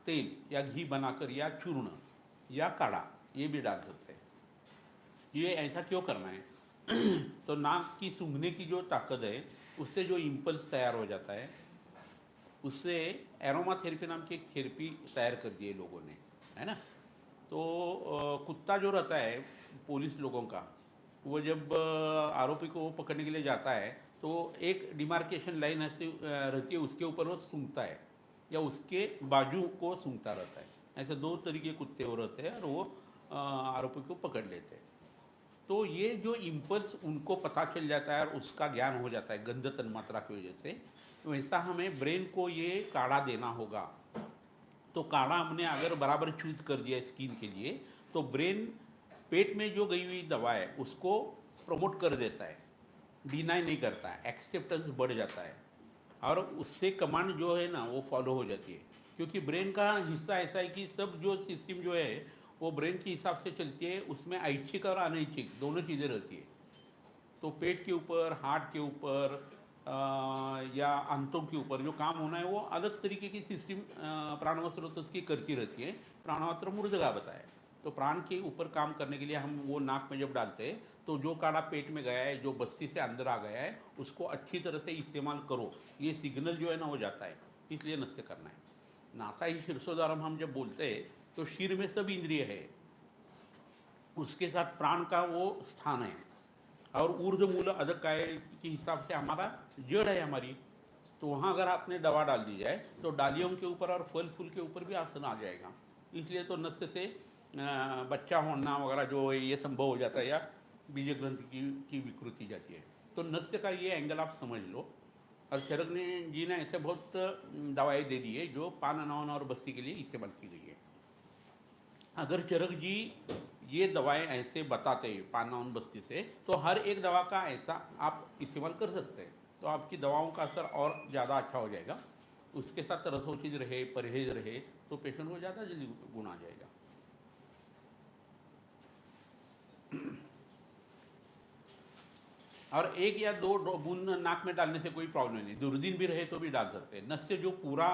तेल या घी बनाकर या चूर्ण या काढ़ा ये भी डाल सकते हैं। ये ऐसा क्यों करना है तो नाक की सूंघने की जो ताकत है उससे जो इम्पल्स तैयार हो जाता है, उससे एरोमा थेरेपी नाम की एक थेरेपी तैयार कर दी है लोगों ने, है ना। तो कुत्ता जो रहता है पुलिस लोगों का, वो जब आरोपी को पकड़ने के लिए जाता है तो एक डिमार्केशन लाइन ऐसी रहती है, उसके ऊपर वो सूंघता है या उसके बाजू को सूंघता रहता है। ऐसे दो तरीके कुत्ते हो रहते हैं और वो आरोपी को पकड़ लेते हैं। तो ये जो इम्पल्स उनको पता चल जाता है और उसका ज्ञान हो जाता है गंध तन्मात्रा की वजह से, वैसा हमें ब्रेन को ये काढ़ा देना होगा। तो काढ़ा हमने अगर बराबर चूज़ कर दिया स्किन के लिए, तो ब्रेन पेट में जो गई हुई दवा है उसको प्रमोट कर देता है, डिनाई नहीं करता है, एक्सेप्टेंस बढ़ जाता है और उससे कमांड जो है ना वो फॉलो हो जाती है। क्योंकि ब्रेन का हिस्सा ऐसा है कि सब जो सिस्टम जो है वो ब्रेन के हिसाब से चलती है, उसमें ऐच्छिक और अनैच्छिक दोनों चीज़ें रहती है। तो पेट के ऊपर, हार्ट के ऊपर या आंतों के ऊपर जो काम होना है वो अलग तरीके की सिस्टम प्राणवस्त्र उसकी करती रहती है। प्राणवस्त्र मूर्धगावता है। तो प्राण के ऊपर काम करने के लिए हम वो नाक में जब डालते हैं तो जो काढ़ा पेट में गया है, जो बस्ती से अंदर आ गया है, उसको अच्छी तरह से इस्तेमाल करो, ये सिग्नल जो है ना हो जाता है। इसलिए नस्य करना है। नासा ही शीर्षोद्वारम हम जब बोलते हैं तो शीर में सब इंद्रिय है, उसके साथ प्राण का वो स्थान है और ऊर्ध्व मूल अधक काय के हिसाब से हमारा जड़ है हमारी। तो वहाँ अगर आपने दवा डाल दी जाए तो डालियों के ऊपर और फल फूल के ऊपर भी आसन आ जाएगा। इसलिए तो नस्य से बच्चा होना वगैरह जो है ये संभव हो जाता है या बीज ग्रंथि की विकृति जाती है। तो नस्य का ये एंगल आप समझ लो। और चरक ने जी ने ऐसे बहुत दवाएं दे दी है जो पान अनावन और बस्ती के लिए इस्तेमाल की गई है। अगर चरक जी ये दवाएं ऐसे बताते हैं पान बस्ती से, तो हर एक दवा का ऐसा आप इस्तेमाल कर सकते हैं, तो आपकी दवाओं का असर और ज़्यादा अच्छा हो जाएगा। उसके साथ रसोचित रहे, परहेज रहे, तो पेशेंट को ज़्यादा जल्दी गुण आ जाएगा। और एक या दो बूंद नाक में डालने से कोई प्रॉब्लम नहीं, दुर्दिन भी रहे तो भी डाल सकते हैं। नस्य जो पूरा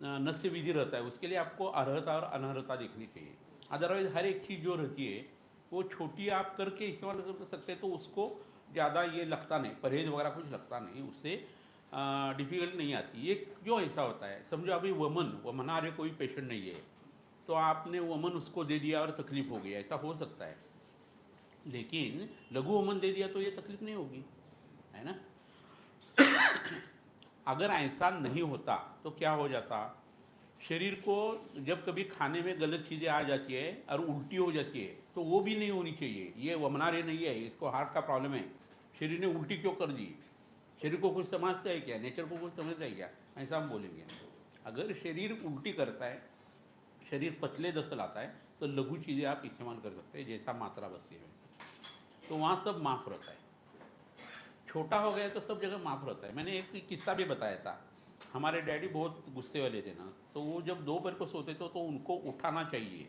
नस्य विधि रहता है उसके लिए आपको अर्हता और अनर्हता देखनी चाहिए। अदरवाइज हर एक चीज़ जो रहती है वो छोटी आप करके इस्तेमाल कर सकते हैं, तो उसको ज़्यादा ये लगता नहीं, परहेज वगैरह कुछ लगता नहीं, उससे डिफिकल्ट नहीं आती। ये क्यों ऐसा होता है, समझो अभी वमनार्य कोई पेशेंट नहीं है, तो आपने वमन उसको दे दिया और तकलीफ हो गई, ऐसा हो सकता है। लेकिन लघु वमन दे दिया तो ये तकलीफ नहीं होगी, है ना। अगर ऐसा नहीं होता तो क्या हो जाता, शरीर को जब कभी खाने में गलत चीज़ें आ जाती है और उल्टी हो जाती है तो वो भी नहीं होनी चाहिए। ये वमनार्य नहीं है, इसको हार्ट का प्रॉब्लम है। शरीर ने उल्टी क्यों कर दी, शरीर को कुछ समझता है क्या, नेचर को कुछ समझता है क्या, ऐसा हम बोलेंगे। अगर शरीर उल्टी करता है, शरीर पतले दसल आता है, तो लघु चीज़ें आप इस्तेमाल कर सकते हैं, जैसा मात्रा बस्ती है, तो वहाँ सब माफ़ रहता है। छोटा हो गया तो सब जगह माफ़ रहता है। मैंने एक किस्सा भी बताया था। हमारे डैडी बहुत गुस्से वाले थे ना, तो वो जब दोपहर को सोते थे तो उनको उठाना चाहिए।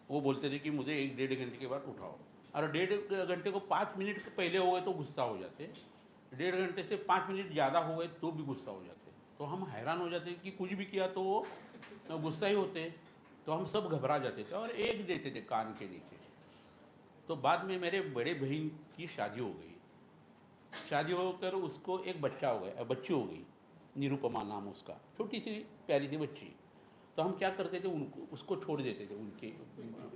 वो बोलते थे कि मुझे 1-1.5 घंटे के बाद उठाओ, और 1.5 घंटे को 5 मिनट पहले हो गए तो गुस्सा हो जाते, 1.5 घंटे से 5 मिनट ज़्यादा हो गए तो भी गुस्सा हो जाते। तो हम हैरान हो जाते कि कुछ भी किया तो वो गुस्सा ही होते। तो हम सब घबरा जाते थे और एक देते थे कान के नीचे। तो बाद में मेरे बड़े बहन की शादी हो गई, शादी होकर उसको एक बच्चा हो गया, बच्ची हो गई, निरुपमा नाम उसका, छोटी सी प्यारी सी बच्ची। तो हम क्या करते थे, उनको उसको छोड़ देते थे उनके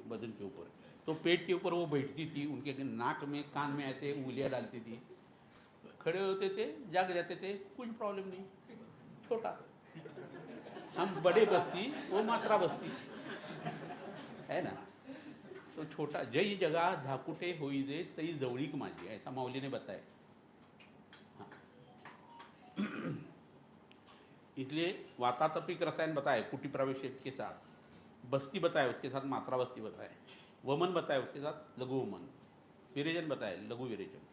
बदन के ऊपर। तो पेट के ऊपर वो बैठती थी, उनके नाक में कान में ऐसे उंगलियां डालती थी, खड़े होते थे, जाग जाते थे, कुछ प्रॉब्लम नहीं। छोटा, हम बड़े बस्ती, वो मात्रा बस्ती, है ना। तो छोटा, जई जगह धाकुटे होई दे तई जवळीक माझी, ऐसा माऊली ने बताया। हाँ। इसलिए वातातपिक रसायन बताए कुटी प्रवेश के साथ, बस्ती बताए उसके साथ मात्रा बस्ती बताए, वमन बताए उसके साथ लघु वमन, विरेचन बताए लघु विरेचन।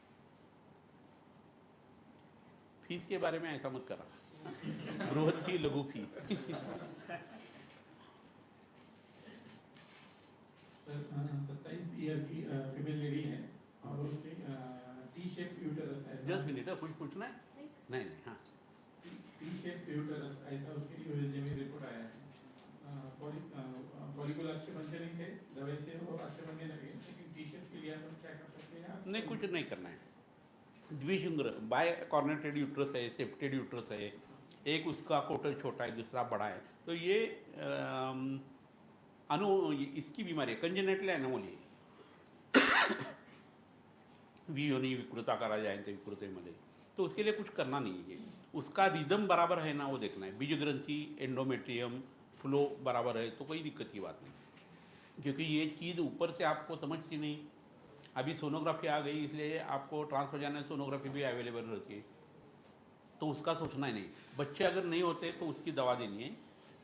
फीस के बारे में ऐसा मत करा, बृहद फी लघु फी। 27 ईयर की फीमेल लेडी है और उसके टी शेप यूटरस है। 10 मिनट है, कुछ पूछना है? नहीं नहीं, हाँ। टी शेप यूटरस ऐसा उसके लिए में रिपोर्ट आया है। मॉलिक्यूल अच्छे बनते नहीं थे, दवाई थे वो अच्छे बनने लगे, लेकिन टी शेप के लिए अपन क्या कर सकते हैं? नहीं, कुछ नहीं करना है। द्विशुंग्र बाय कॉर्नेटेड यूट्रस है, सेप्टेड यूट्रस है, एक उसका कोटर छोटा है, दूसरा बड़ा है, तो ये इसकी बीमारी है, कंजेनेटल एनोमली वियोनी विकृताकारा जयंती विकृतेमध्ये, तो उसके लिए कुछ करना नहीं है। उसका रिदम बराबर है ना वो देखना है, बीज ग्रंथि एंडोमेट्रियम फ्लो बराबर है तो कोई दिक्कत की बात नहीं, क्योंकि ये चीज़ ऊपर से आपको समझती नहीं। अभी सोनोग्राफी आ गई इसलिए आपको ट्रांसवजाइनल सोनोग्राफी भी अवेलेबल रहती है, तो उसका सोचना ही नहीं। बच्चे अगर नहीं होते तो उसकी दवा देनी है,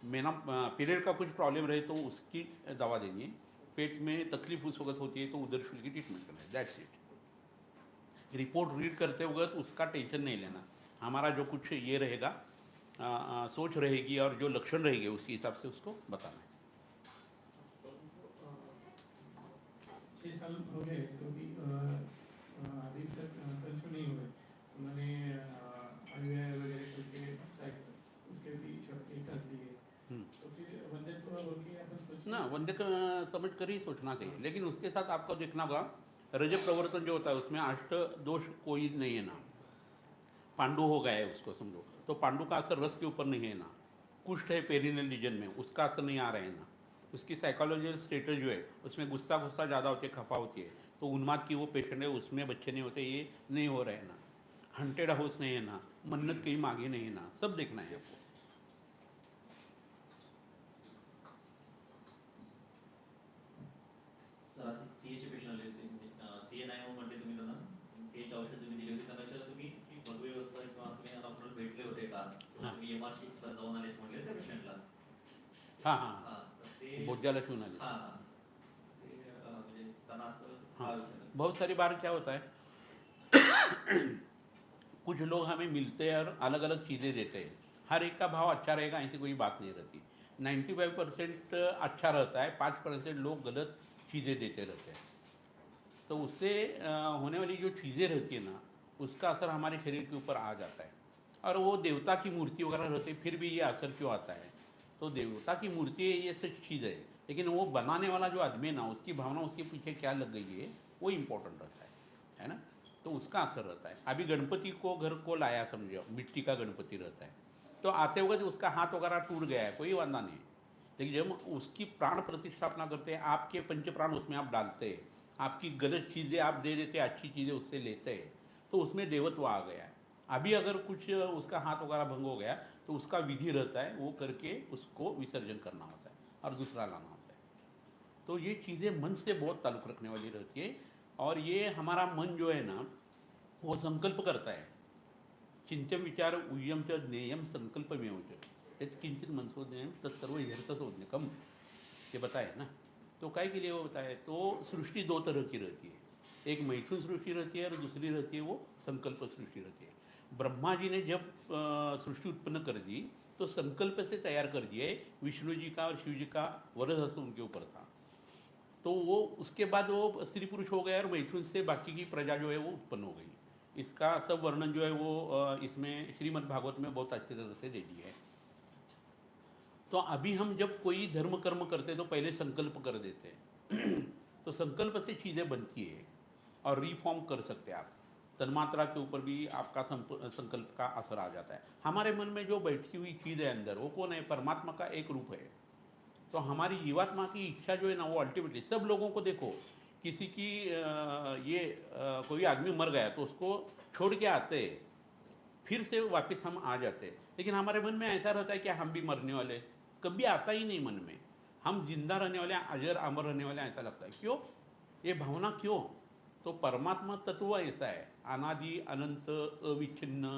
मेना पीरियड का कुछ प्रॉब्लम रहे तो उसकी दवा देनी है, पेट में तकलीफ उस वक्त होती है तो उधर शुल्क की ट्रीटमेंट करना है, दैट्स इट। रिपोर्ट रीड करते वक्त उसका टेंशन नहीं लेना, हमारा जो कुछ ये रहेगा सोच रहेगी और जो लक्षण रहेंगे उसके हिसाब से उसको बताना है। 6 साल हो गए तो भी अभी तक कंसू नहीं हुए, उन्होंने IVI वगैरह करके उसके भी शक्ति कर दिए, तो फिर वंध्यत्व बोल के अपन सोच ना वंदे समझ कर ही सोचना चाहिए, लेकिन उसके साथ आपको देखना होगा रजत प्रवर्तन जो होता है उसमें अष्ट दोष कोई नहीं है ना, पांडु हो गया है उसको समझो, तो पांडु का असर रस के ऊपर नहीं है ना, कुष्ठ है पेरिनल रीजन में उसका असर नहीं आ रहा है ना, उसकी साइकोलॉजिकल स्टेटस जो है उसमें गुस्सा ज़्यादा होती है, खफा होती है, तो उन्माद की वो पेशेंट है उसमें बच्चे नहीं होते, ये नहीं हो रहे हैं ना, हंटेड हाउस नहीं है ना, मन्नत कहीं मांगे नहीं है ना, सब देखना है आपको। सर आज सीएचे पेशंट आले होते, म्हणजे सीए नाही म्हणून म्हटले तुम्ही त्यांना, सीएची औषध तुम्ही दिली होती, त्यांना विचारलं तुम्ही की मधुव्यवस्था किंवा तुम्ही डॉक्टर भेटले होते का, तुम्ही एमआरसी जाऊन आले म्हटले त्या पेशंटला? हाँ हाँ हां तर ते बोध्याला शिवून आले। हां हां ते म्हणजे त्यांना असं हाँ, का विचारलं? बहुत सारी बार क्या होता है कुछ लोग हमें मिलते हैं और अलग अलग चीज़ें देते हैं, हर एक का भाव अच्छा रहेगा ऐसी कोई बात नहीं रहती। 95% अच्छा रहता है, 5% लोग गलत चीज़ें देते रहते हैं, तो उससे होने वाली जो चीज़ें रहती है ना उसका असर हमारे शरीर के ऊपर आ जाता है। और वो देवता की मूर्ति वगैरह रहती है फिर भी ये असर क्यों आता है, तो देवता की मूर्ति है ये सच चीज़ है, लेकिन वो बनाने वाला जो आदमी है ना उसकी भावना उसके पीछे क्या लग गई है वो इम्पोर्टेंट रहता है ना, तो उसका असर रहता है। अभी गणपति को घर को लाया समझो, मिट्टी का गणपति रहता है, तो आते वक्त उसका हाथ वगैरह टूट गया है कोई वादा नहीं, लेकिन जब उसकी प्राण प्रतिष्ठापना करते हैं, आपके पंच प्राण उसमें आप डालते हैं, आपकी गलत चीज़ें आप दे देते, अच्छी चीज़ें उससे लेते हैं, तो उसमें देवत्व आ गया है। अभी अगर कुछ उसका हाथ वगैरह भंग हो गया तो उसका विधि रहता है, वो करके उसको विसर्जन करना होता है और दूसरा लाना होता है। तो ये चीज़ें मन से बहुत ताल्लुक़ रखने वाली रहती है, और ये हमारा मन जो है ना वो संकल्प करता है, चिंतन विचार उयम च ज्ञेयम संकल्प में यत् किंचित मनसोज्ञेयम तत्सर्व ह्यर्थसोज्ञकम, ये बताए ना। तो काय के लिए वो बताए, तो सृष्टि दो तरह की रहती है, एक मैथुन सृष्टि रहती है और दूसरी रहती है वो संकल्प सृष्टि रहती है। ब्रह्मा जी ने जब सृष्टि उत्पन्न कर दी तो संकल्प से तैयार कर दिए, विष्णु जी का और शिव जी का वरद हस्त उनके ऊपर था, तो वो उसके बाद वो स्त्री पुरुष हो गया और मैथुन से बाकी की प्रजा जो है वो उत्पन्न हो गई। इसका सब वर्णन जो है वो इसमें श्रीमद् भागवत में बहुत अच्छी तरह से दे दिया है। तो अभी हम जब कोई धर्म कर्म करते तो पहले संकल्प कर देते हैं तो संकल्प से चीज़ें बनती है और रिफॉर्म कर सकते हैं आप, तन्मात्रा के ऊपर भी आपका संकल्प का असर आ जाता है। हमारे मन में जो बैठी हुई चीज़ है अंदर वो कौन है, परमात्मा का एक रूप है, तो हमारी जीवात्मा की इच्छा जो है ना वो अल्टीमेटली सब लोगों को देखो, किसी की कोई आदमी मर गया तो उसको छोड़ के आते हैं, फिर से वापस हम आ जाते हैं, लेकिन हमारे मन में ऐसा रहता है कि हम भी मरने वाले, कभी आता ही नहीं मन में, हम जिंदा रहने वाले, अजर अमर रहने वाले, ऐसा लगता है। क्यों ये भावना क्यों, तो परमात्मा तत्व ऐसा है, अनादि अनंत अविच्छिन्न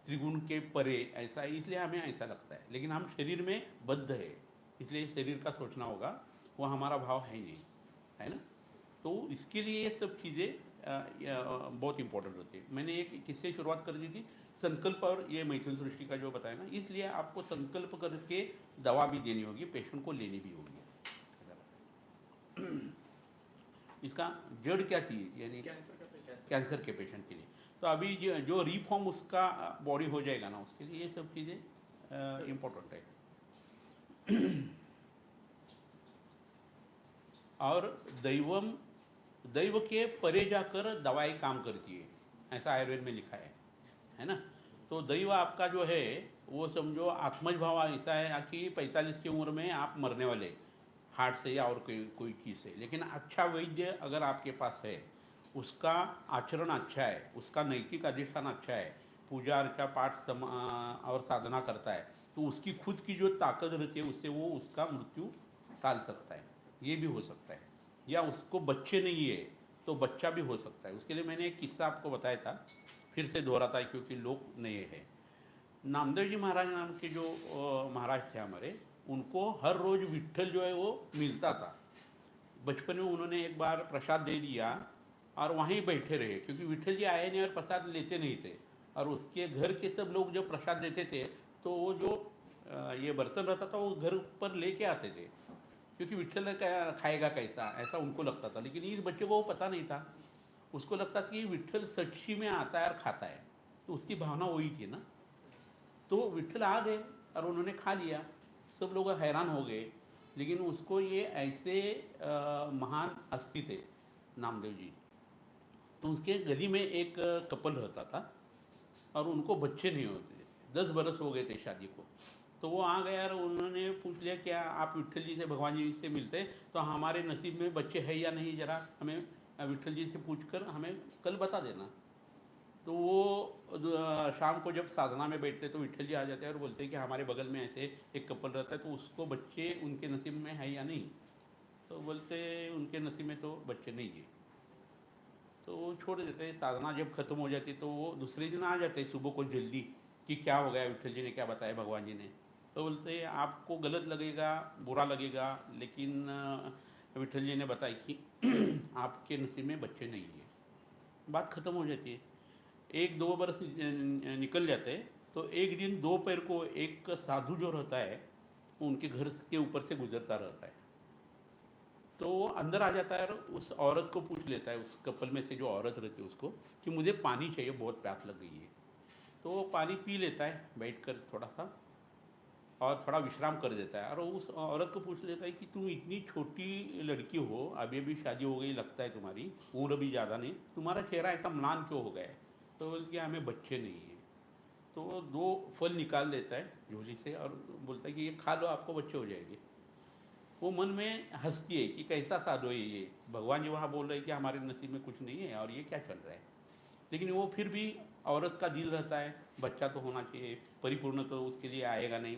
त्रिगुण के परे ऐसा है, इसलिए हमें ऐसा लगता है, लेकिन हम शरीर में बद्ध है, इसलिए शरीर का सोचना होगा, वो हमारा भाव है ही नहीं, है ना। तो इसके लिए ये सब चीज़ें बहुत इंपॉर्टेंट होती है। मैंने एक किससे शुरुआत कर दी थी, संकल्प और ये मैथुन सृष्टि का जो बताया ना, इसलिए आपको संकल्प करके दवा भी देनी होगी, पेशेंट को लेनी भी होगी। इसका जड़ क्या थी, यानी कैंसर के पेशेंट के लिए, तो अभी जो रिफॉर्म उसका बॉडी हो जाएगा ना, उसके लिए ये सब चीज़ें इम्पोर्टेंट है। और दैव के परे जाकर दवाई काम करती है, ऐसा आयुर्वेद में लिखा है ना। तो दैव आपका जो है वो समझो आत्मज भाव ऐसा है कि 45 की उम्र में आप मरने वाले हार्ट से या और कोई चीज़ से, लेकिन अच्छा वैद्य अगर आपके पास है, उसका आचरण अच्छा है, उसका नैतिक अधिष्ठान अच्छा है, पूजा अर्चा पाठ और साधना करता है, तो उसकी खुद की जो ताकत रहती है उससे वो उसका मृत्यु टाल सकता है। ये भी हो सकता है, या उसको बच्चे नहीं है तो बच्चा भी हो सकता है। उसके लिए मैंने एक किस्सा आपको बताया था, फिर से दोहराता है क्योंकि लोग नए हैं। नामदेव जी महाराज नाम के जो महाराज थे हमारे, उनको हर रोज़ विट्ठल जो है वो मिलता था। बचपन में उन्होंने एक बार प्रसाद दे दिया और वहीं बैठे रहे, क्योंकि विट्ठल जी आए नहीं और प्रसाद लेते नहीं थे। और उसके घर के सब लोग जब प्रसाद देते थे तो वो जो ये बर्तन रहता था वो घर पर लेके आते थे, क्योंकि विट्ठल ने खाएगा कैसा, ऐसा उनको लगता था। लेकिन इस बच्चे को वो पता नहीं था, उसको लगता था कि विट्ठल सच्ची में आता है और खाता है, तो उसकी भावना वही थी ना। तो विट्ठल आ गए और उन्होंने खा लिया, सब लोग हैरान हो गए। लेकिन उसको ये ऐसे महान अस्थि थे नामदेव जी, तो उसके गली में एक कपल रहता था और उनको बच्चे नहीं होते थे, 10 बरस हो गए थे शादी को। तो वो आ गया और उन्होंने पूछ लिया क्या आप विट्ठल जी से भगवान जी से मिलते, तो हमारे नसीब में बच्चे है या नहीं, जरा हमें विट्ठल जी से पूछकर हमें कल बता देना। तो वो शाम को जब साधना में बैठते तो विट्ठल जी आ जाते हैं और बोलते हैं कि हमारे बगल में ऐसे एक कपल रहता है, तो उसको बच्चे उनके नसीब में है या नहीं। तो बोलते उनके नसीब में तो बच्चे नहीं है। तो वो छोड़ देते। साधना जब खत्म हो जाती तो वो दूसरे दिन आ जाते सुबह को जल्दी कि क्या हो गया, विट्ठल जी ने क्या बताया, भगवान जी ने। तो बोलते आपको गलत लगेगा, बुरा लगेगा, लेकिन विट्ठल जी ने बताया कि आपके नसीब में बच्चे नहीं है। बात खत्म हो जाती है। 1-2 बरस निकल जाते हैं, तो एक दिन दोपहर को एक साधु जो रहता है वो उनके घर के ऊपर से गुजरता रहता है। तो वो अंदर आ जाता है और उस औरत को पूछ लेता है, उस कपल में से जो औरत रहती है उसको, कि मुझे पानी चाहिए, बहुत प्यास लग गई है। तो वो पानी पी लेता है बैठ कर थोड़ा सा, और थोड़ा विश्राम कर देता है। और उस औरत को पूछ लेता है कि तुम इतनी छोटी लड़की हो, अभी अभी शादी हो गई लगता है, तुम्हारी उम्र भी ज़्यादा नहीं, तुम्हारा चेहरा ऐसा म्लान क्यों हो गया है। तो बोलती है हमें बच्चे नहीं हैं। तो वो 2 फल निकाल देता है झोली से और बोलता है कि ये खा लो, आपको बच्चे हो जाएंगे। वो मन में हंसती है कि कैसा साधु है ये, भगवान जी वहाँ बोल रहे हैं कि हमारे नसीब में कुछ नहीं है और ये क्या चल रहा है। लेकिन वो फिर भी औरत का दिल रहता है, बच्चा तो होना चाहिए, परिपूर्ण तो उसके लिए आएगा नहीं,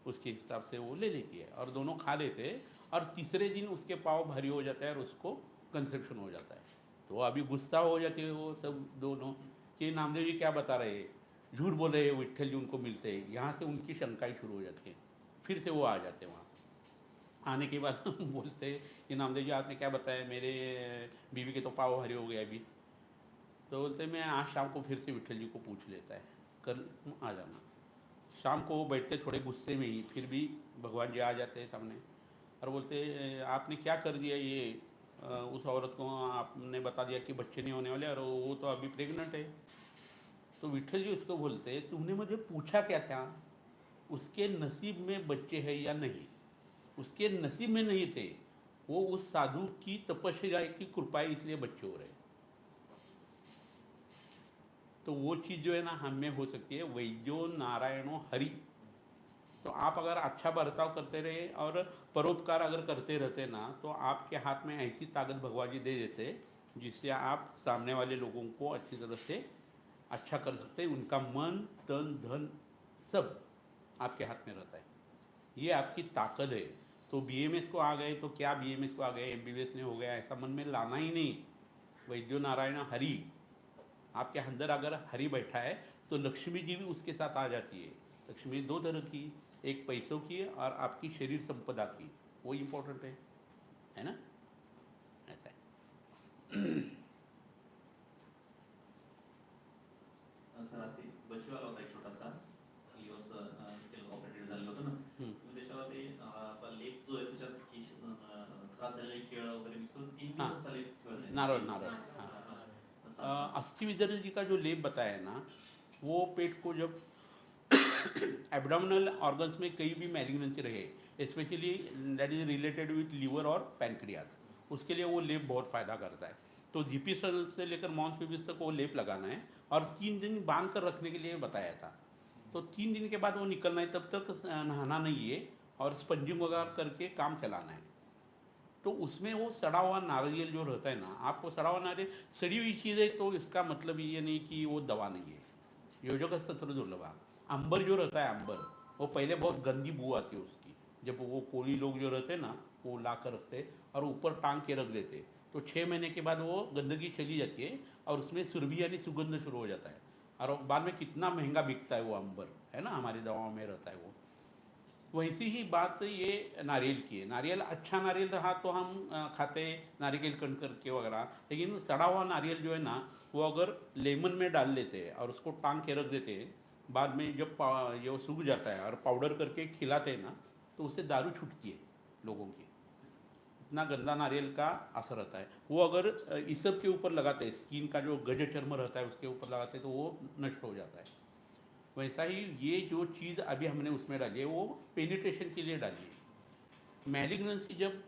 उसके हिसाब से वो ले लेती है और दोनों खा लेते हैं। और तीसरे दिन उसके पाँव भारी हो जाता है और उसको कंसेप्शन हो जाता है। तो अभी गुस्सा हो जाती है वो सब दोनों कि नामदेव जी क्या बता रहे हैं, झूठ बोल रहे हैं, विट्ठल जी उनको मिलते हैं। यहाँ से उनकी शंकाएँ शुरू हो जाती हैं। फिर से वो आ जाते हैं वहाँ। आने के बाद बोलते कि नामदेव जी आपने क्या बताया, मेरे बीवी के तो पाँव भारी हो गए अभी। तो बोलते मैं आज शाम को फिर से विट्ठल जी को पूछ लेता है, कल आ जाना। शाम को वो बैठते थोड़े गुस्से में ही, फिर भी भगवान जी आ जाते हैं सामने और बोलते आपने क्या कर दिया ये, उस औरत को आपने बता दिया कि बच्चे नहीं होने वाले और वो तो अभी प्रेग्नेंट है। तो विट्ठल जी उसको बोलते तुमने मुझे पूछा क्या था, उसके नसीब में बच्चे हैं या नहीं। उसके नसीब में नहीं थे, वो उस साधु की तपस्या की कृपा है, इसलिए बच्चे हो रहे। तो वो चीज़ जो है ना हम में हो सकती है, वैद्यो नारायणो हरि। तो आप अगर अच्छा बर्ताव करते रहे और परोपकार अगर करते रहते ना, तो आपके हाथ में ऐसी ताकत भगवान जी दे देते जिससे आप सामने वाले लोगों को अच्छी तरह से अच्छा कर सकते। उनका मन तन धन सब आपके हाथ में रहता है, ये आपकी ताकत है। तो बीएमएस को आ गए तो क्या, बीएमएस को आ गए, एमबीबीएस ने हो गया, ऐसा मन में लाना ही नहीं। वैद्यो नारायण हरि, आपके अंदर अगर हरि बैठा है तो लक्ष्मी जी भी उसके साथ आ जाती है। लक्ष्मी 2 तरह की, एक पैसों की और आपकी शरीर संपदा की, वो इम्पोर्टेंट है ना, ऐसा है। सर आज ते बच्चू आला होता एक छोटासा लिव्हरचं ऑपरेटेड झालेलं होतं ना, हम्म, तुम्ही त्याच्यावर ते आपला लेप जो आहे त्याच्यात खराब झालेले केळं वगैरे मिक्स करून 3 हाँ, दिवस असा लेप ठेवायचा. नारळ नारळ, हाँ। अस्थि विदर्भ जी का जो लेप बताया ना, वो पेट को जब एब्डोमिनल ऑर्गन्स में कहीं भी मैलिग्नेंसी रहे, specially that is related with liver और पैनक्रियाज, उसके लिए वो लेप बहुत फ़ायदा करता है। तो जीपीसल से लेकर मॉन्सफिबिस तक वो लेप लगाना है और 3 दिन बांध कर रखने के लिए बताया था। तो 3 दिन के बाद वो निकलना है, तब तक नहाना नहीं है और स्पंजिंग वगैरह करके काम चलाना है। तो उसमें वो सड़ा हुआ नारियल जो रहता है ना, आपको सड़ा हुआ नारियल, सड़ी हुई चीज़ है तो इसका मतलब ये नहीं कि वो दवा नहीं है। योजक सत्र दुर्लभा। अंबर जो रहता है, अंबर, वो पहले बहुत गंदी बू आती है उसकी। जब वो कोली लोग जो रहते हैं ना, वो ला कर रखते और ऊपर टांग के रख देते, तो 6 महीने के बाद वो गंदगी चली जाती है और उसमें सुरभि यानी सुगंध शुरू हो जाता है। और बाद में कितना महंगा बिकता है वो अंबर, है ना, हमारी दवाओं में रहता है वो। वैसी ही बात ये नारियल की है। नारियल अच्छा नारियल रहा तो हम खाते, नारियल कंड करके वगैरह। लेकिन सड़ा हुआ नारियल जो है ना, वो अगर लेमन में डाल लेते हैं और उसको टांग के रख देते हैं, बाद में जब ये वो सूख जाता है और पाउडर करके खिलाते हैं ना, तो उससे दारू छूटती है लोगों की। इतना गंदा नारियल का असर रहता है वो। अगर इस सब के ऊपर लगाते हैं, स्किन का जो गज चर्म रहता है उसके ऊपर लगाते हैं, तो वो नष्ट हो जाता है। वैसा ही ये जो चीज़ अभी हमने उसमें डाली है, वो पेनिट्रेशन के लिए डाली है। मैलिग्नेंसी जब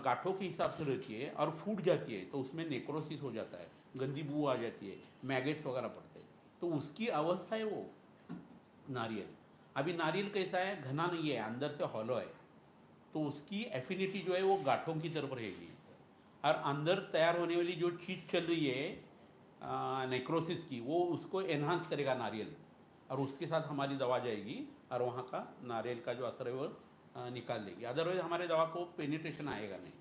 गांठों के हिसाब से रहती है और फूट जाती है, तो उसमें नेक्रोसिस हो जाता है, गंदी बू आ जाती है, मैगेट्स वगैरह पड़ते हैं, तो उसकी अवस्था है वो नारियल। अभी नारियल कैसा है, घना नहीं है, अंदर से हॉलो है, तो उसकी एफिनिटी जो है वो गांठों की तरफ रहेगी। और अंदर तैयार होने वाली जो चीज़ चल रही है नेक्रोसिस की, वो उसको एनहांस करेगा नारियल, और उसके साथ हमारी दवा जाएगी और वहाँ का नारियल का जो असर है वो निकाल लेगी। अदरवाइज हमारे दवा को पेनिट्रेशन आएगा नहीं।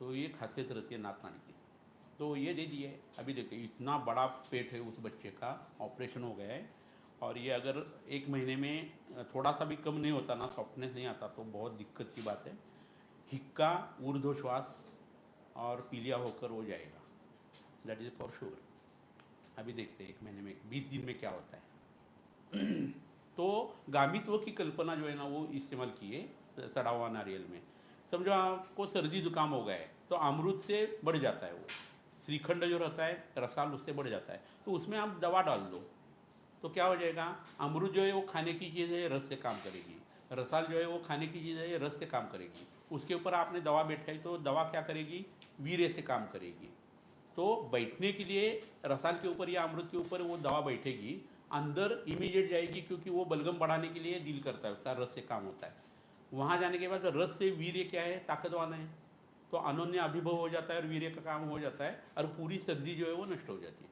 तो ये खासियत रहती है नाक नाड़ी की। तो ये दे दिए। अभी देखिए इतना बड़ा पेट है उस बच्चे का, ऑपरेशन हो गया है, और ये अगर 1 महीने में थोड़ा सा भी कम नहीं होता ना, सॉफ्टनेस नहीं आता, तो बहुत दिक्कत की बात है। हिक्का, ऊर्ध्वश्वास और पीलिया होकर हो जाएगा, दैट इज़ फॉर श्योर। अभी देखते हैं 1 महीने में, 20 दिन में क्या होता है। तो गामित्व की कल्पना जो है ना, वो इस्तेमाल किए सड़ा हुआ नारियल में। समझो आपको सर्दी जुकाम हो गया है, तो अमरूद से बढ़ जाता है वो। श्रीखंड जो रहता है, रसाल, उससे बढ़ जाता है, तो उसमें आप दवा डाल दो, तो क्या हो जाएगा, अमरूद जो है वो खाने की चीज़ है, रस से काम करेगी। रसाल जो है वो खाने की चीज़ है, रस से काम करेगी। उसके ऊपर आपने दवा बैठाई, तो दवा क्या करेगी, वीर्य से काम करेगी। तो बैठने के लिए रसाल के ऊपर या अमृत के ऊपर वो दवा बैठेगी, अंदर इमीडिएट जाएगी, क्योंकि वो बलगम बढ़ाने के लिए डील करता है, उसका रस से काम होता है। वहाँ जाने के बाद रस से वीर्य क्या है, ताकतवान है, तो अनन्य अभिभव हो जाता है और वीर्य का काम हो जाता है, और पूरी सर्दी जो है वो नष्ट हो जाती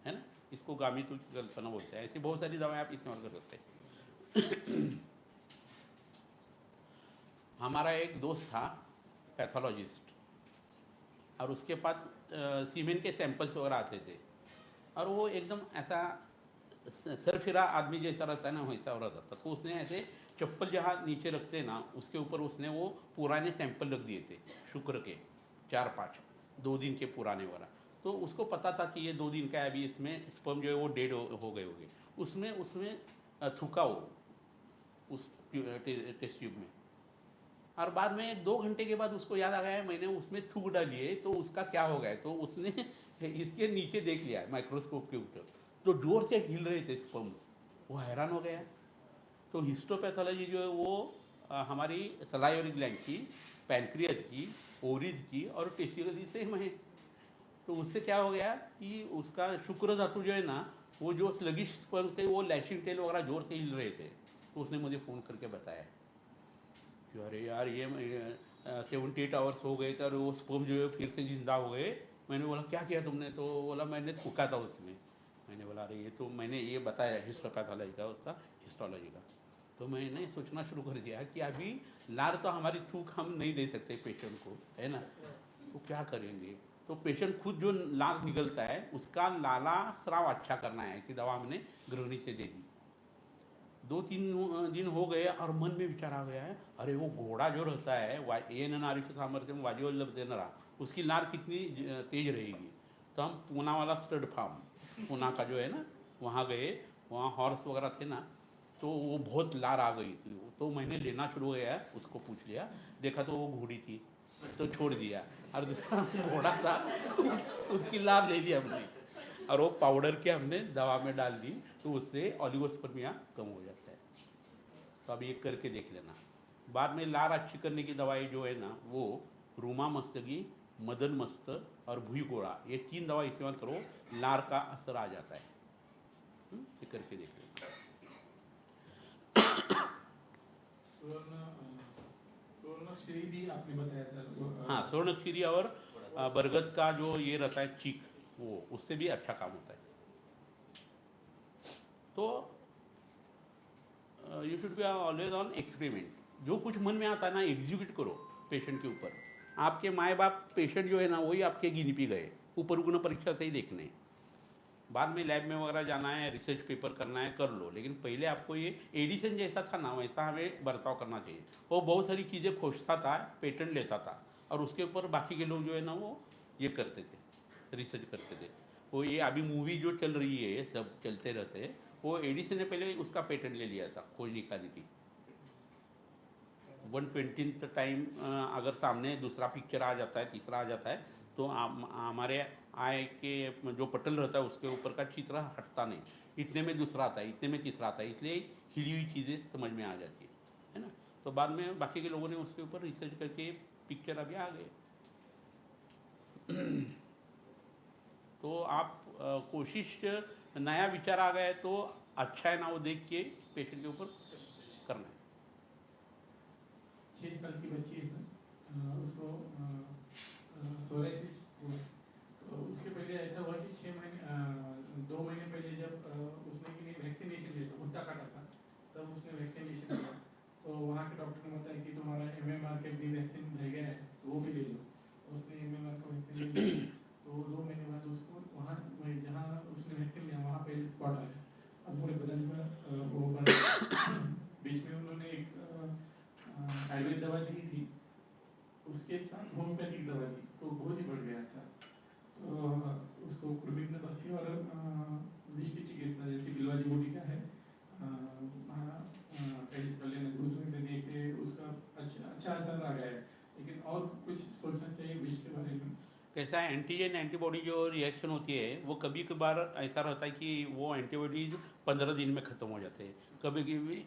है ना। इसको गामित्व की कल्पना बोलते हैं। ऐसी बहुत सारी दवाएं आप इस्तेमाल कर सकते हैं। हमारा एक दोस्त था पैथोलॉजिस्ट, और उसके पास सीमेंट के सैंपल्स वगैरह आते थे, और वो एकदम ऐसा सरफिरा आदमी जैसा रहता है ना, वैसा हो रहा था। तो उसने ऐसे चप्पल जहाँ नीचे रखते हैं ना, उसके ऊपर उसने वो पुराने सैंपल रख दिए थे, शुक्र के 4-5, 2 दिन के पुराने वाला। तो उसको पता था कि ये 2 दिन का है, अभी इसमें स्पर्म जो है वो डेड हो गए होंगे। उसमें उसमें थूका वो उस टेस्ट ट्यूब में, और बाद में 2 घंटे के बाद उसको याद आ गया है मैंने उसमें थूक डाली है, तो उसका क्या हो गया है। तो उसने इसके नीचे देख लिया माइक्रोस्कोप के ऊपर, तो जोर से हिल रहे थे स्पर्म्स। वो हैरान हो गया। तो हिस्टोपैथोलॉजी जो है वो हमारी सलाइवरी ग्लैंड की, पैनक्रियाज की, ओवरीज की और टेस्टिकल की सेम है। तो उससे क्या हो गया कि उसका शुक्र धातु जो है ना, वो जो स्लगिश स्पर्म थे वो लैशिंग टेल वगैरह जोर से हिल रहे थे। तो उसने मुझे फ़ोन करके बताया कि अरे यार ये 78 आवर्स हो गए थे और वो स्पर्म जो है फिर से जिंदा हो गए। मैंने बोला क्या किया तुमने, तो बोला मैंने थूका था उसमें। मैंने बोला अरे ये तो मैंने ये बताया हिस्टोपैथोलॉजी का, उसका हिस्टोलॉजी का। तो मैंने सोचना शुरू कर दिया कि अभी लार तो हमारी थूक हम नहीं दे सकते पेशेंट को, है ना, तो क्या करेंगे। तो पेशेंट खुद जो लार निकलता है उसका लाला स्राव अच्छा करना है, ऐसी दवा हमने गृहिणी से दे दी। 2-3 दिन हो गए और मन में विचार आ गया है, अरे वो घोड़ा जो रहता है ये नारिश सामर्थ्य में वाजीवल्लभ देना, उसकी लार कितनी तेज रहेगी। तो हम पूना वाला स्टड फार्म, पूना का जो है ना, वहाँ गए, वहाँ हॉर्स वगैरह थे ना, तो वो बहुत लार आ गई थी। तो मैंने लेना शुरू किया, उसको पूछ लिया, देखा तो वो घोड़ी थी, तो छोड़ दिया। और दूसरा घोड़ा था, उसकी लार ले लिया हमने, और वो पाउडर के हमने दवा में डाल दी, तो उससे ऑलिगोस्पर्मिया कम हो जाता है। तो अब ये करके देख लेना। बाद में लार अच्छी करने की दवाई जो है ना, वो रूमा मस्तगी, मदन मस्त और भुईकोड़ा, ये 3 दवा इस्तेमाल करो, लार का असर आ जाता है। ये करके देख लो। स्वर्णश्री भी आपने बताया था हाँ, स्वर्णक्षीरी और बरगद का जो ये रहता है चीक, वो उससे भी अच्छा काम होता है। तो you should be always on experiment. जो कुछ मन में आता है ना, एग्जीक्यूट करो पेशेंट के ऊपर। आपके माए बाप पेशेंट जो है ना, वही आपके गिनपी गए, ऊपर गुण परीक्षा से ही देखने। बाद में लैब में वगैरह जाना है, रिसर्च पेपर करना है, कर लो, लेकिन पहले आपको ये एडिसन जैसा था ना, वैसा हमें बर्ताव करना चाहिए। वो बहुत सारी चीज़ें खोजता था, पेटेंट लेता था, और उसके ऊपर बाकी के लोग जो है ना, वो ये करते थे, रिसर्च करते थे। वो ये अभी मूवी जो चल रही है, सब चलते रहते हैं, वो एडिसन ने पहले उसका पेटेंट ले लिया था, खोज निकाली थी। 120th टाइम अगर सामने दूसरा पिक्चर आ जाता है, तीसरा आ जाता है, तो हमारे आय के जो पटल रहता है उसके ऊपर का चित्र हटता नहीं, इतने में दूसरा आता है, इतने में तीसरा आता है, इसलिए हिली हुई चीज़ें समझ में आ जाती है ना। तो बाद में बाकी के लोगों ने उसके ऊपर रिसर्च करके पिक्चर अभी आ गए। तो आप कोशिश, नया विचार आ गया है तो अच्छा है ना, वो देख के पेशेंट के ऊपर करना है। 6 साल की बच्ची है सर, उसको सोराइसिस हुआ। तो उसके पहले ऐसा हुआ कि 2 महीने पहले जब उसने के लिए वैक्सीनेशन लिया था, कुत्ता काटा था, तब उसने वैक्सीनेशन लिया। तो वहाँ के डॉक्टर ने बताया कि तुम्हारा MMR के भी वैक्सीन रह गया है, तो वो भी ले लो। तो उसने MMR का वैक्सीन ले लिया। तो 2 महीने बाद उसको वहाँ जहाँ उसने वैक्सीन लिया वहाँ पहले स्पॉट आया, अब पूरे बदन पर वो बना। बीच में उन्होंने एक आयुर्वेद दवा दी थी, उसके साथ होम्योपैथिक दवा दी, तो बहुत ही बढ़ गया था। तो उसको कुर्बिक ने भर्ती और विष की चिकित्सा जैसे बिलवादी गुटिका है, कल्याण गुरुद्वारे में देख के उसका अच्छा असर आ गया है, लेकिन और कुछ सोचना चाहिए विष के बारे में। कैसा है, एंटीजन एंटीबॉडी जो रिएक्शन होती है, वो कभी कभार ऐसा रहता है कि वो एंटीबॉडीज 15 दिन में ख़त्म हो जाते हैं, कभी कभी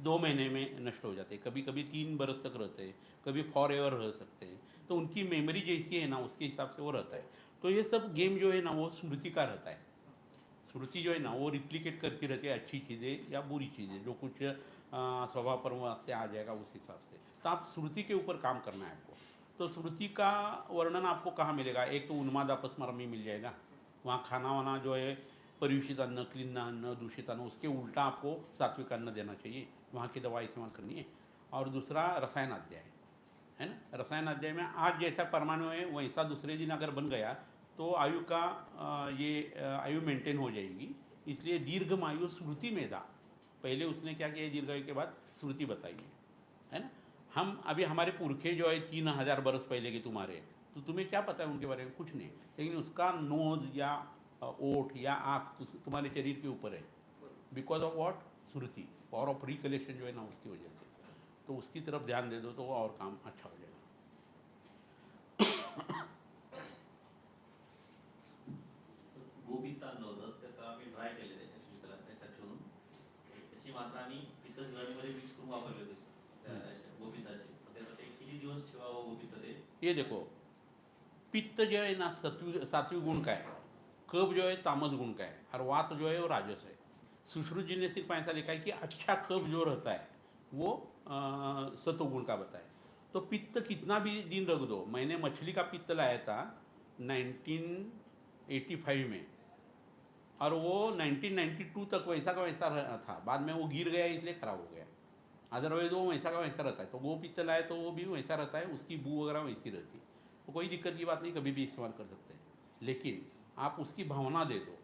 2 महीने में नष्ट हो जाते हैं, कभी कभी 3 बरस तक रहते हैं, कभी फॉर एवर रह सकते हैं। तो उनकी मेमोरी जैसी है ना, उसके हिसाब से वो रहता है। तो ये सब गेम जो है ना, वो स्मृति का रहता है। स्मृति जो है ना, वो रिप्लिकेट करती रहती है, अच्छी चीज़ें या बुरी चीज़ें, जो कुछ स्वभाव पर से आ जाएगा उस हिसाब से। तो आप स्मृति के ऊपर काम करना है आपको। तो स्मृति का वर्णन आपको कहाँ मिलेगा? एक तो उन्माद अपस्मरण में मिल जाएगा, वहाँ खाना वाना जो है परियुषित अन्न, क्लीन अन्न, दूषित अन्न, उसके उल्टा आपको सात्विक अन्न देना चाहिए, वहाँ की दवा इस्तेमाल करनी है। और दूसरा रसायन अध्याय है ना, रसायन अध्याय में आज जैसा परमाणु है वैसा दूसरे दिन अगर बन गया तो आयु का आयु मेंटेन हो जाएगी। इसलिए दीर्घमायु स्मृति में था। पहले उसने क्या किया, दीर्घायु के बाद स्मृति बताई है ना। हम अभी हमारे पुरखे जो है 3000 बरस पहले के तुम्हारे, तो तुम्हें क्या पता है उनके बारे में? कुछ नहीं, लेकिन उसका नोज या ओठ या आँख तुम्हारे शरीर के ऊपर है, because of what? Smriti, power of recollection जो है ना, उसकी वजह से। तो उसकी तरफ ध्यान दे दो तो और काम अच्छा हो जाएगा। गोपित्त अन्न होतं, त्यात आम्ही ड्राय केले ते ॲक्च्युली, त्याला त्याच्यात ठेवून त्याची मात्रा आम्ही पित्त गिरणीमध्ये मिक्स करून वापरले होते गोपित्ताचे. मग त्याचं ते किती दिवस ठेवावं गोपित्त ते? ये देखो, पित्त जो है ना सात्विक गुण का है, कफ जो है तामस गुण का है, और वात जो है वो राजस है। सुश्रुत जी ने सिर्फ ऐसा लिखा है कि अच्छा कफ जो रहता है वो सत्व गुण का बताए। तो पित्त कितना भी दिन रख दो, मैंने मछली का पित्त लाया था 1985 में, और वो 1992 तक वैसा का वैसा था, बाद में वो गिर गया इसलिए ख़राब हो गया। अदरवाइज वो वैसा का वैसा रहता है। तो वो पित्त लाए तो वो भी वैसा रहता है, उसकी बू वगैरह वैसी रहती है, तो कोई दिक्कत की बात नहीं, कभी भी इस्तेमाल कर सकते हैं। लेकिन आप उसकी भावना दे दो,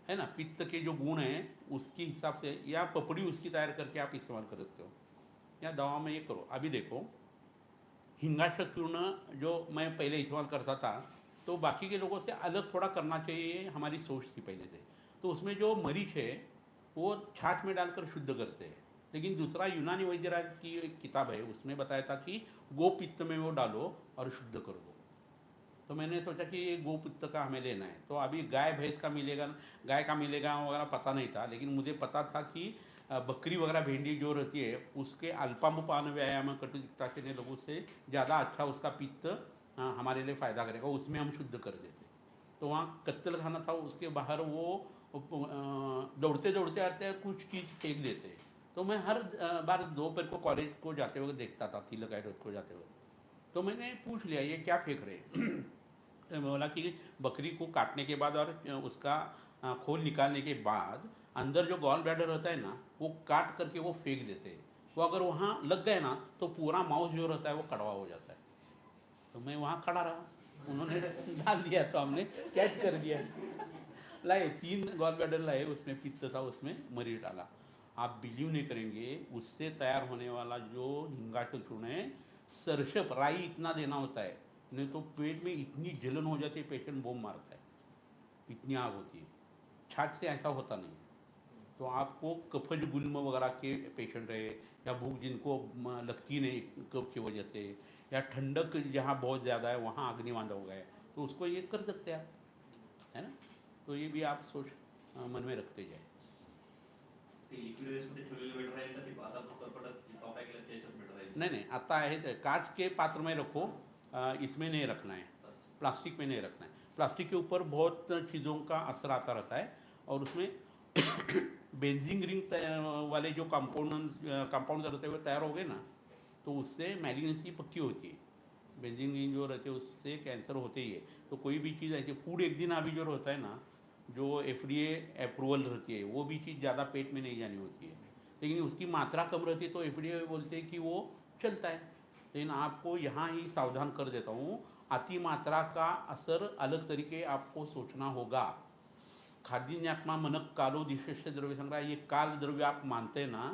है ना, पित्त के जो गुण हैं उसके हिसाब से, या पपड़ी उसकी तैयार करके आप इस्तेमाल कर सकते हो, या दवा में ये करो। अभी देखो, हिंगाशक चूर्ण जो मैं पहले इस्तेमाल करता था, तो बाकी के लोगों से अलग थोड़ा करना चाहिए, हमारी सोच थी पहले से। तो उसमें जो मरीच है वो छाछ में डालकर शुद्ध करते हैं, लेकिन दूसरा यूनानी वैद्यराज की एक किताब है, उसमें बताया था कि गोपित्त में वो डालो और शुद्ध कर दो। तो मैंने सोचा कि ये गोपित्त का हमें लेना है। तो अभी गाय भैंस का मिलेगा, गाय का मिलेगा वगैरह पता नहीं था, लेकिन मुझे पता था कि बकरी वगैरह भेंडी जो रहती है उसके अल्पामुपान व्यायाम कटुचित्ताशय लघु से ज़्यादा अच्छा उसका पित्त हमारे लिए फ़ायदा करेगा, उसमें हम शुद्ध कर देते। तो वहाँ कत्तल खाना था, उसके बाहर वो दौड़ते दौड़ते आते हैं, कुछ चीज़ फेंक देते हैं। तो मैं हर बार दोपहर को कॉलेज को जाते हुए देखता था, तिलक रोड को जाते हुए। तो मैंने पूछ लिया ये क्या फेंक रहे हैं? तो मैं बोला कि बकरी को काटने के बाद और उसका खोल निकालने के बाद अंदर जो गॉल ब्लैडर रहता है ना, वो काट करके वो फेंक देते हैं। वो अगर वहाँ लग गए ना तो पूरा माउस जो रहता है वो कड़वा हो जाता है। तो मैं वहाँ खड़ा रहा, उन्होंने डाल दिया तो हमने कैच कर दिया। लाए 3 गॉल ब्लैडर लाए, उसमें पित्त था, उसमें मरी डाला। आप बिलीव नहीं करेंगे, उससे तैयार होने वाला जो हिंगाचल चूर्ण है, सरसप राई इतना देना होता है, नहीं तो पेट में इतनी जलन हो जाती है, पेशेंट बम मारता है, इतनी आग होती है। छाछ से ऐसा होता नहीं। तो आपको कफज गुल्म वगैरह के पेशेंट रहे या भूख जिनको लगती नहीं कफ की वजह से, या ठंडक जहाँ बहुत ज़्यादा है वहाँ अग्निवांड हो गए, तो उसको ये कर सकते हैं आप, है ना। तो ये भी आप सोच मन में रखते जाए। ते लिक्विड वेस्टमध्ये ठेवलेलं बेटर राहील का ते आता परत टॉप केलं त्याच्यात बेटर राहील? नहीं नहीं, आता है कांच के पात्र में रखो, इसमें नहीं रखना है, प्लास्टिक में नहीं रखना है। प्लास्टिक के ऊपर बहुत चीज़ों का असर आता रहता है, और उसमें बेंजिंग रिंग वाले जो कंपाउंड रहते हुए तैयार हो गए ना, तो उससे मैलिग्नेंसी पक्की होती है। बेंजिंग रिंग जो रहते हैं उससे कैंसर होते ही है। तो कोई भी चीज़ ऐसी फूड एक दिन अभी जो होता है ना, जो FDA अप्रूवल रहती है, वो भी चीज़ ज़्यादा पेट में नहीं जानी होती है, लेकिन उसकी मात्रा कम रहती है तो FDA बोलते हैं कि वो चलता है। लेकिन आपको यहाँ ही सावधान कर देता हूँ, अति मात्रा का असर अलग तरीके आपको सोचना होगा। खाद्यात्मा मनक कालो दिशेष द्रव्य संग्रह, ये काल द्रव्य आप मानते हैं ना,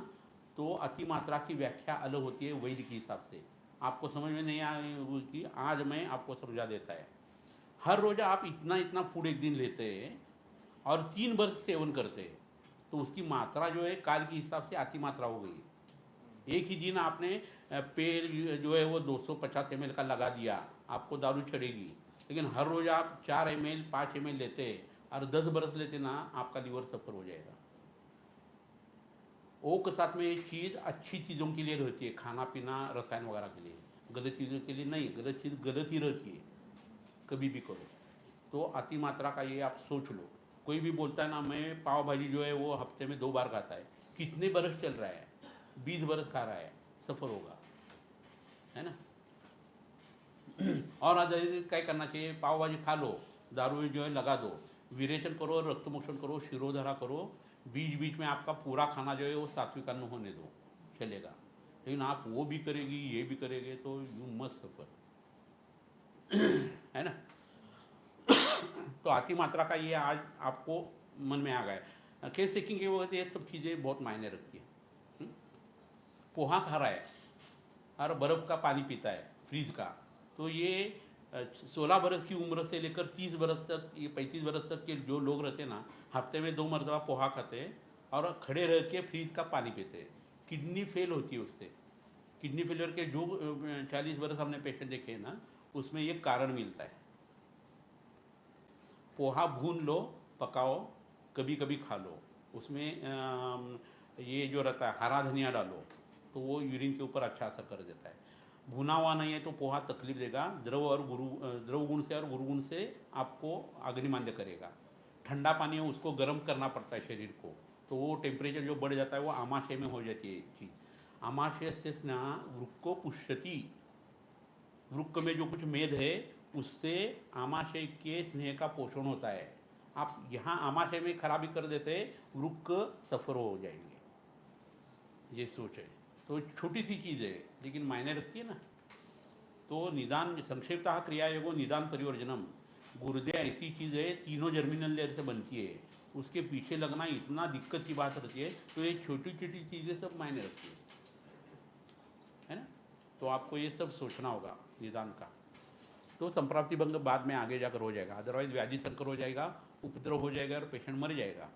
तो अति मात्रा की व्याख्या अलग होती है वैद्य के हिसाब से। आपको समझ में नहीं आई कि आज मैं आपको समझा देता है। हर रोज आप इतना इतना फूड एक दिन लेते हैं और 3 वर्ष सेवन करते हैं, तो उसकी मात्रा जो है काल के हिसाब से अति मात्रा हो गई। एक ही दिन आपने पेड़ जो है वो 250 ml का लगा दिया, आपको दारू चढ़ेगी। लेकिन हर रोज़ आप 4 ml 5 ml लेते और 10 बरस लेते ना, आपका लीवर सफर हो जाएगा। ओ के साथ में ये चीज़ अच्छी चीज़ों के लिए रहती है, खाना पीना रसायन वगैरह के लिए, गलत चीज़ों के लिए नहीं। गलत चीज़ गलत ही रहती है, कभी भी करो। तो अति मात्रा का ये आप सोच लो। कोई भी बोलता है ना मैं पाव भाजी जो है वो हफ्ते में 2 बार खाता है, कितने बरस चल रहा है? 20 बरस खा रहा है, सफ़र होगा, है ना। और आज क्या करना चाहिए? पाव भाजी खा लो, दारू जो है लगा दो, विरेचन करो, रक्तमोक्षण करो, शिरोधारा करो, बीच बीच में आपका पूरा खाना जो है वो सात्विक अन्न होने दो, चलेगा। लेकिन आप वो भी करेगी ये भी करेंगे तो यू मस्ट सफर, है ना। तो अति मात्रा का ये आज आपको मन में आ गया। केस टेकिंग के वक्त ये सब चीज़ें बहुत मायने रखती है। पोहा खा रहा है और बर्फ़ का पानी पीता है फ्रीज का, तो ये 16 बरस की उम्र से लेकर 30 बरस तक, ये 35 बरस तक के जो लोग रहते हैं ना, हफ्ते में 2 मरतबा पोहा खाते हैं और खड़े रह के फ्रीज का पानी पीते हैं। किडनी फेल होती है उससे। किडनी फेलियर के जो 40 बरस हमने पेशेंट देखे हैं ना, उसमें ये कारण मिलता है। पोहा भून लो, पकाओ, कभी कभी खा लो, उसमें ये जो रहता है हरा धनिया डालो, तो वो यूरिन के ऊपर अच्छा असर कर देता है। भुना हुआ नहीं है तो पोहा तकलीफ देगा, द्रव गुण से और गुरु गुण से आपको अग्निमांद्य करेगा। ठंडा पानी है उसको गर्म करना पड़ता है शरीर को, तो वो टेम्परेचर जो बढ़ जाता है वो आमाशय में हो जाती है चीज़। आमाशय से स्नेह वृक्को पुष्यति, वृक्क में जो कुछ मेद है उससे आमाशय के स्नेह का पोषण होता है। आप यहाँ आमाशय में खराबी कर देते, वृक्क सफर हो जाएंगे, ये सोच है। तो छोटी सी चीज़ है लेकिन मायने रखती है ना। तो निदान संक्षिप्तः क्रियायोगो निदान परिवर्जनम, गुर्दे ऐसी चीज़ है तीनों जर्मिनल लेयर से बनती है, उसके पीछे लगना इतना दिक्कत की बात रहती है। तो ये छोटी छोटी चीज़ें सब मायने रखती है ना। तो आपको ये सब सोचना होगा निदान का। तो संप्राप्ति भंग बाद में आगे जाकर हो जाएगा, अदरवाइज व्याधि संकर हो जाएगा, उपद्रव हो जाएगा और पेशेंट मर जाएगा।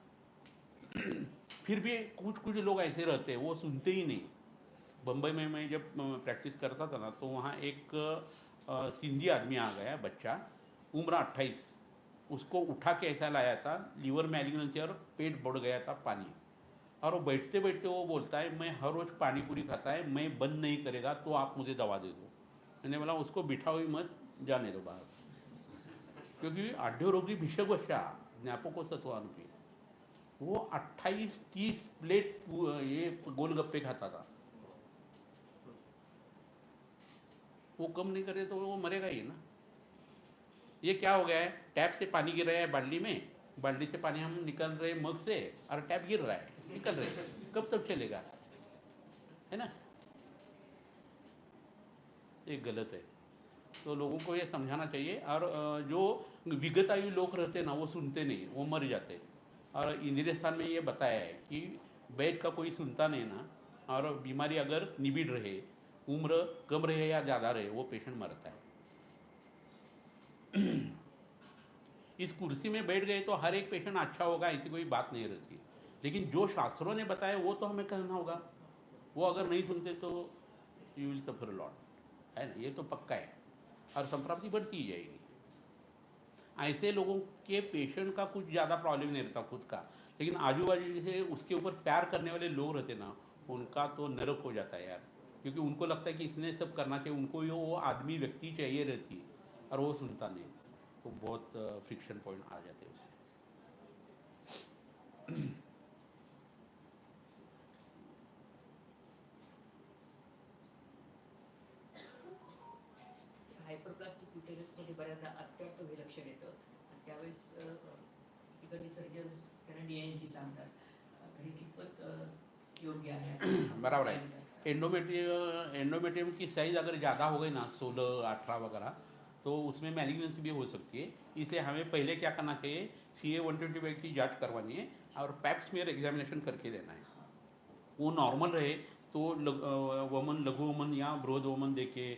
फिर भी कुछ कुछ लोग ऐसे रहते हैं वो सुनते ही नहीं। बम्बई में मैं जब प्रैक्टिस करता था ना, तो वहाँ एक सिंधी आदमी आ गया, बच्चा, उम्र 28, उसको उठा के ऐसा लाया था, लीवर मैलिग्नेंसी और पेट बढ़ गया था पानी, और वो बैठते बैठते वो बोलता है मैं हर रोज़ पानी पूरी खाता है, मैं बंद नहीं करेगा तो आप मुझे दवा दे दो। मैंने बोला उसको बिठाओ ही मत, जाने दो बाहर, क्योंकि आढ्यरोगी भिषगवशा ज्ञापको सत्वानुपी, वो 28-30 प्लेट ये गोलगप्पे खाता था। वो कम नहीं करे तो वो मरेगा ही ना। ये क्या हो गया है, टैप से पानी गिर रहा है बाल्टी में, बाल्टी से पानी हम निकल रहे मग से, और टैप गिर रहा है, निकल रहे, कब तक चलेगा, है ना। ये गलत है। तो लोगों को ये समझाना चाहिए। और जो विगत आयु लोग रहते हैं ना, वो सुनते नहीं, वो मर जाते। और इंद्रियस्थान में ये बताया है कि वैद्य का कोई सुनता नहीं ना, और बीमारी अगर निबिड़ रहे, उम्र कम रहे या ज़्यादा रहे, वो पेशेंट मरता है। इस कुर्सी में बैठ गए तो हर एक पेशेंट अच्छा होगा, ऐसी कोई बात नहीं रहती। लेकिन जो शास्त्रों ने बताया वो तो हमें कहना होगा। वो अगर नहीं सुनते तो यू विल सफर लॉट, है ना, ये तो पक्का है। और संप्राप्ति बढ़ती ही जाएगी। ऐसे लोगों के पेशेंट का कुछ ज़्यादा प्रॉब्लम नहीं रहता खुद का, लेकिन आजू बाजू से उसके ऊपर प्यार करने वाले लोग रहते ना, उनका तो नरक हो जाता है यार। क्योंकि उनको लगता है कि इसने सब करना चाहिए, उनको वो आदमी व्यक्ति चाहिए रहती है, और वो सुनता नहीं, तो बहुत फ्रिक्शन पॉइंट आ जाते हैं उसमें। हायपरप्लास्टिक क्युटेरसमध्ये बऱ्याचदा अत्यंत विलक्षण येतं आणि त्यावेळेस ठिकाणी सर्जन्स त्यांना DNC सांगतात. तर हे कितपत योग्य आहे? बराबर है। एंडोमेट्रियम की साइज़ अगर ज़्यादा हो गई ना, 16-18 वगैरह, तो उसमें मैलिग्नेंसी भी हो सकती है। इसलिए हमें पहले क्या करना चाहिए, CA 125 की जांच करवानी है और पैप स्मीयर एग्जामिनेशन करके लेना है। वो नॉर्मल रहे तो वमन, लघु वमन या बृहद वमन देके,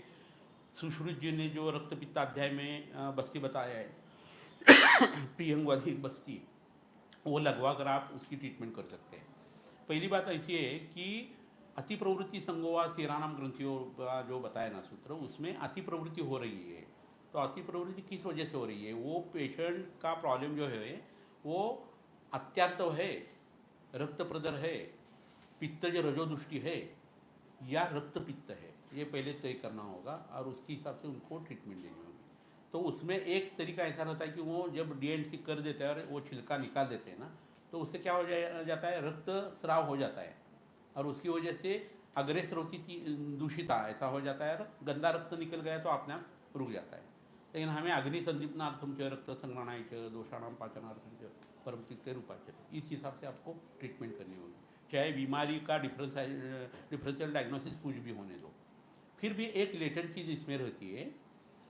सुश्रुत जी ने जो रक्तपित्त अध्याय में बस्ती बताया है, प्रियंगवादी बस्ती, वो लगवा कर आप उसकी ट्रीटमेंट कर सकते हैं। पहली बात ऐसी है कि अति प्रवृत्ति संगोवा सीरानाम ग्रंथियों का जो बताया ना सूत्र, उसमें अति प्रवृत्ति हो रही है। तो अति प्रवृत्ति किस वजह से हो रही है, वो पेशेंट का प्रॉब्लम जो है वो अत्यार्तव है, रक्त प्रदर है, पित्तज रजोदुष्टि है, या रक्त पित्त है, ये पहले तय करना होगा और उसके हिसाब से उनको ट्रीटमेंट देनी होगी। तो उसमें एक तरीका ऐसा रहता है कि वो जब DNC कर देते हैं और वो छिलका निकाल देते हैं ना, तो उससे क्या हो जाता है, रक्त स्राव हो जाता है, और उसकी वजह से अग्रेस्रोति दूषिता ऐसा हो जाता है, और गंदा रक्त निकल गया तो अपने आप रुक जाता है। लेकिन हमें अग्निसंदीपनार्थम च रक्त संग्रहणाय च दोषाणाम पाचनार्थम च परम तीर्थे रूपाच, इस हिसाब से आपको ट्रीटमेंट करनी होगी, चाहे बीमारी का डिफरेंशियल डायग्नोसिस कुछ भी होने दो। फिर भी एक लेटेंट चीज़ इसमें रहती है